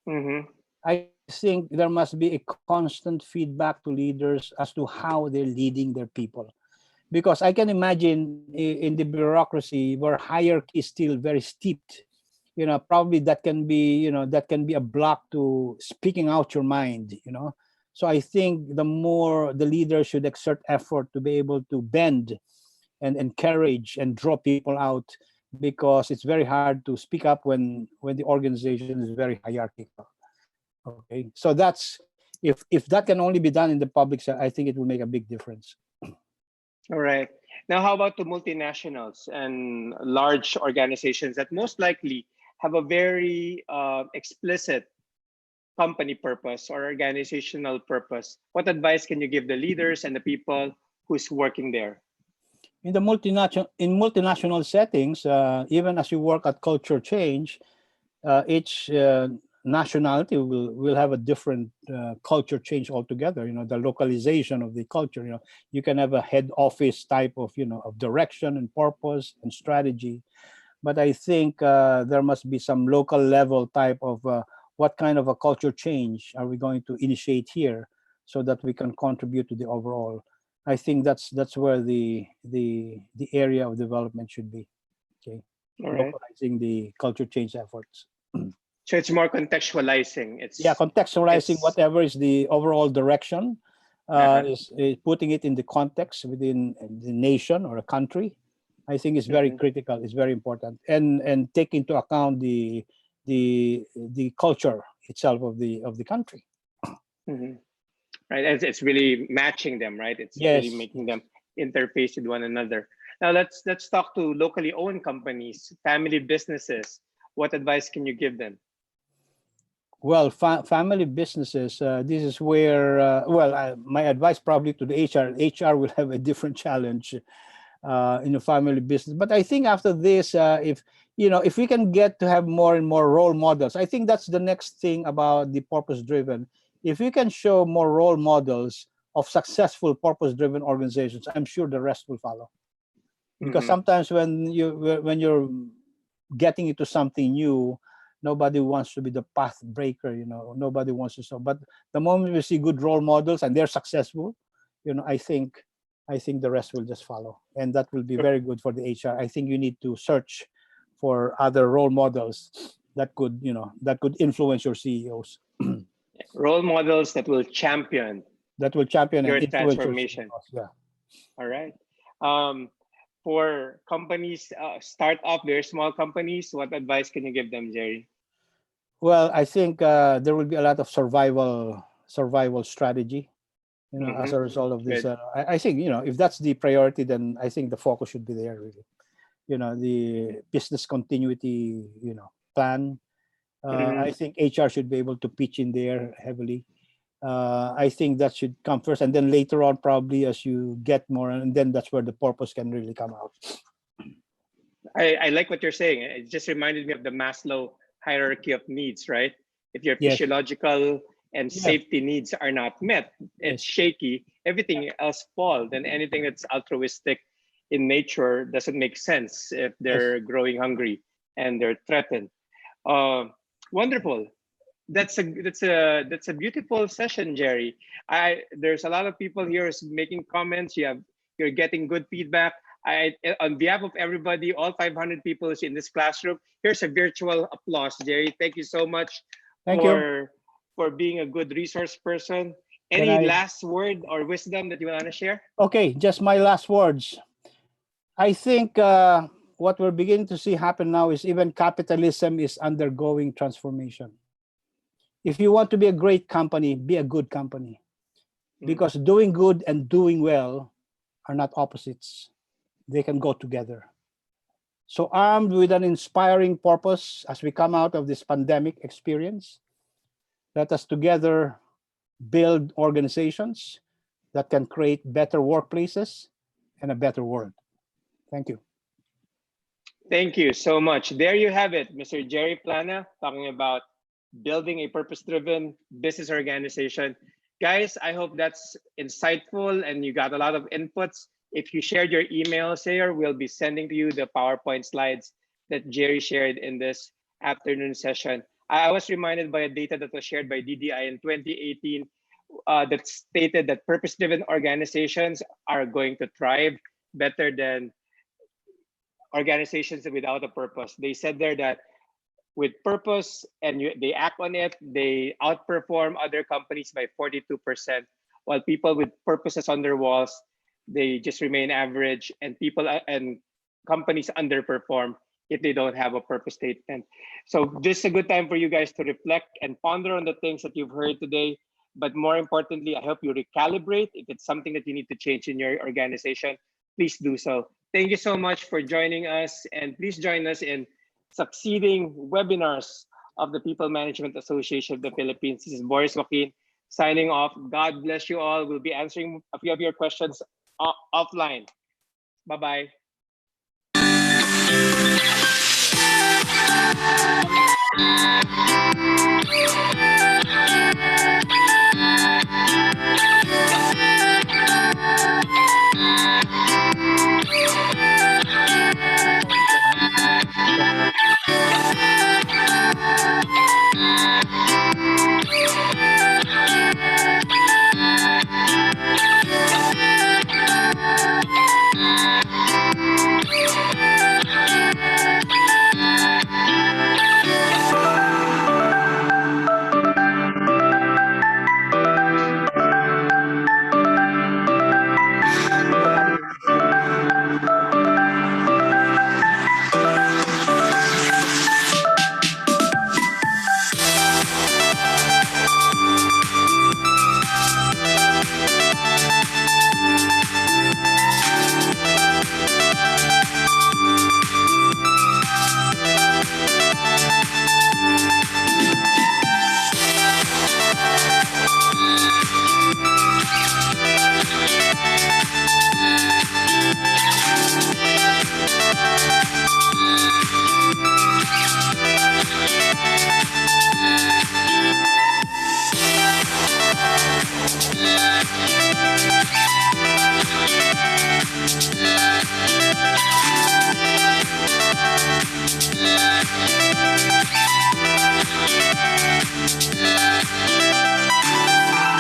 Speaker 1: Mm-hmm.
Speaker 2: I think there must be a constant feedback to leaders as to how they're leading their people. Because I can imagine in the bureaucracy where hierarchy is still very steeped, probably that can be a block to speaking out your mind. So I think the more the leader should exert effort to be able to bend and encourage and draw people out, because it's very hard to speak up when the organization is very hierarchical. Okay, so that's if that can only be done in the public sector, I think it will make a big difference.
Speaker 1: All right. Now, how about the multinationals and large organizations that most likely have a very explicit company purpose or organizational purpose? What advice can you give the leaders and the people who's working there?
Speaker 2: In multinational settings, even as you work at culture change, each nationality will have a different culture change altogether. The localization of the culture. You can have a head office type of direction and purpose and strategy, but I think there must be some local level type of what kind of a culture change are we going to initiate here, so that we can contribute to the overall. I think that's where the area of development should be. Okay,
Speaker 1: All right.
Speaker 2: localizing the culture change efforts.
Speaker 1: So it's more contextualizing.
Speaker 2: Yeah, contextualizing
Speaker 1: It's
Speaker 2: whatever is the overall direction,
Speaker 1: Uh-huh.
Speaker 2: is putting it in the context within the nation or a country. I think is very
Speaker 1: Mhm.
Speaker 2: critical. It's very important, and take into account the culture itself of the country.
Speaker 1: Mhm. Right, and it's really matching them, right? It's really
Speaker 2: Yes,
Speaker 1: making
Speaker 2: yes.
Speaker 1: them interface with one another. Now let's talk to locally owned companies, family businesses. What advice can you give them?
Speaker 2: Well, family businesses. This is where. Well, my advice probably to the HR. HR will have a different challenge in a family business. But I think after this, if if we can get to have more and more role models, I think that's the next thing about the purpose driven. If we can show more role models of successful purpose driven organizations, I'm sure the rest will follow. Because
Speaker 1: Hmm.
Speaker 2: sometimes when you're getting into something new, nobody wants to be the path breaker. Nobody wants to. So, but the moment we see good role models and they're successful, I think the rest will just follow, and that will be very good for the HR. I think you need to search for other role models that could influence your CEOs,
Speaker 1: Role models that will champion
Speaker 2: that will champion and
Speaker 1: your
Speaker 2: influence your
Speaker 1: transformation.
Speaker 2: CEOs. Yeah.
Speaker 1: All right. Um, for companies, start off very small companies, what advice can you give them, Jerry?
Speaker 2: Well, I think there will be a lot of survival strategy. As
Speaker 1: Hmm.
Speaker 2: a result of this,
Speaker 1: Good.
Speaker 2: I think if that's the priority, then I think the focus should be there. Really, the business continuity, plan.
Speaker 1: Hmm.
Speaker 2: I think HR should be able to pitch in there heavily. I think that should come first, and then later on, probably as you get more, and then that's where the purpose can really come out.
Speaker 1: I like what you're saying. It just reminded me of the Maslow hierarchy of needs, right? If your
Speaker 2: Yes,
Speaker 1: physiological and
Speaker 2: yes,
Speaker 1: safety needs are not met, it's
Speaker 2: yes,
Speaker 1: shaky, everything else falls. Then anything that's altruistic in nature doesn't make sense if
Speaker 2: yes.
Speaker 1: they're growing hungry and they're threatened. Uh, Wonderful. That's a beautiful session, Jerry. There's a lot of people here who's making comments. You're getting good feedback. On behalf of everybody, all 500 people who's in this classroom, here's a virtual applause, Jerry. Thank you so much
Speaker 2: Thank you.
Speaker 1: for being a good resource person.
Speaker 2: Can
Speaker 1: Any
Speaker 2: I?
Speaker 1: last word or wisdom that you want to share?
Speaker 2: Okay, just my last words. I think what we're beginning to see happen now is even capitalism is undergoing transformation. If you want to be a great company, be a good company,
Speaker 1: Mm.
Speaker 2: because doing good and doing well are not opposites. They can go together. So, armed with an inspiring purpose as we come out of this pandemic experience, let us together build organizations that can create better workplaces and a better world. Thank you.
Speaker 1: Thank you so much. There you have it, Mr. Jerry Plana, talking about building a purpose-driven business organization. Guys, I hope that's insightful and you got a lot of inputs. If you shared your emails here, we'll be sending to you the PowerPoint slides that Jerry shared in this afternoon session. I was reminded by a data that was shared by DDI in 2018 that stated that purpose-driven organizations are going to thrive better than organizations without a purpose. They said there that with purpose and they act on it, they outperform other companies by 42%, while people with purposes on their walls, they just remain average, and people and companies underperform if they don't have a purpose statement. So this is a good time for you guys to reflect and ponder on the things that you've heard today. But more importantly, I hope you recalibrate. If it's something that you need to change in your organization, please do so. Thank you so much for joining us, and please join us in succeeding webinars of the People Management Association of the Philippines. This is Boris Joaquin signing off. God bless you all. We'll be answering a few of your questions offline. Bye-bye.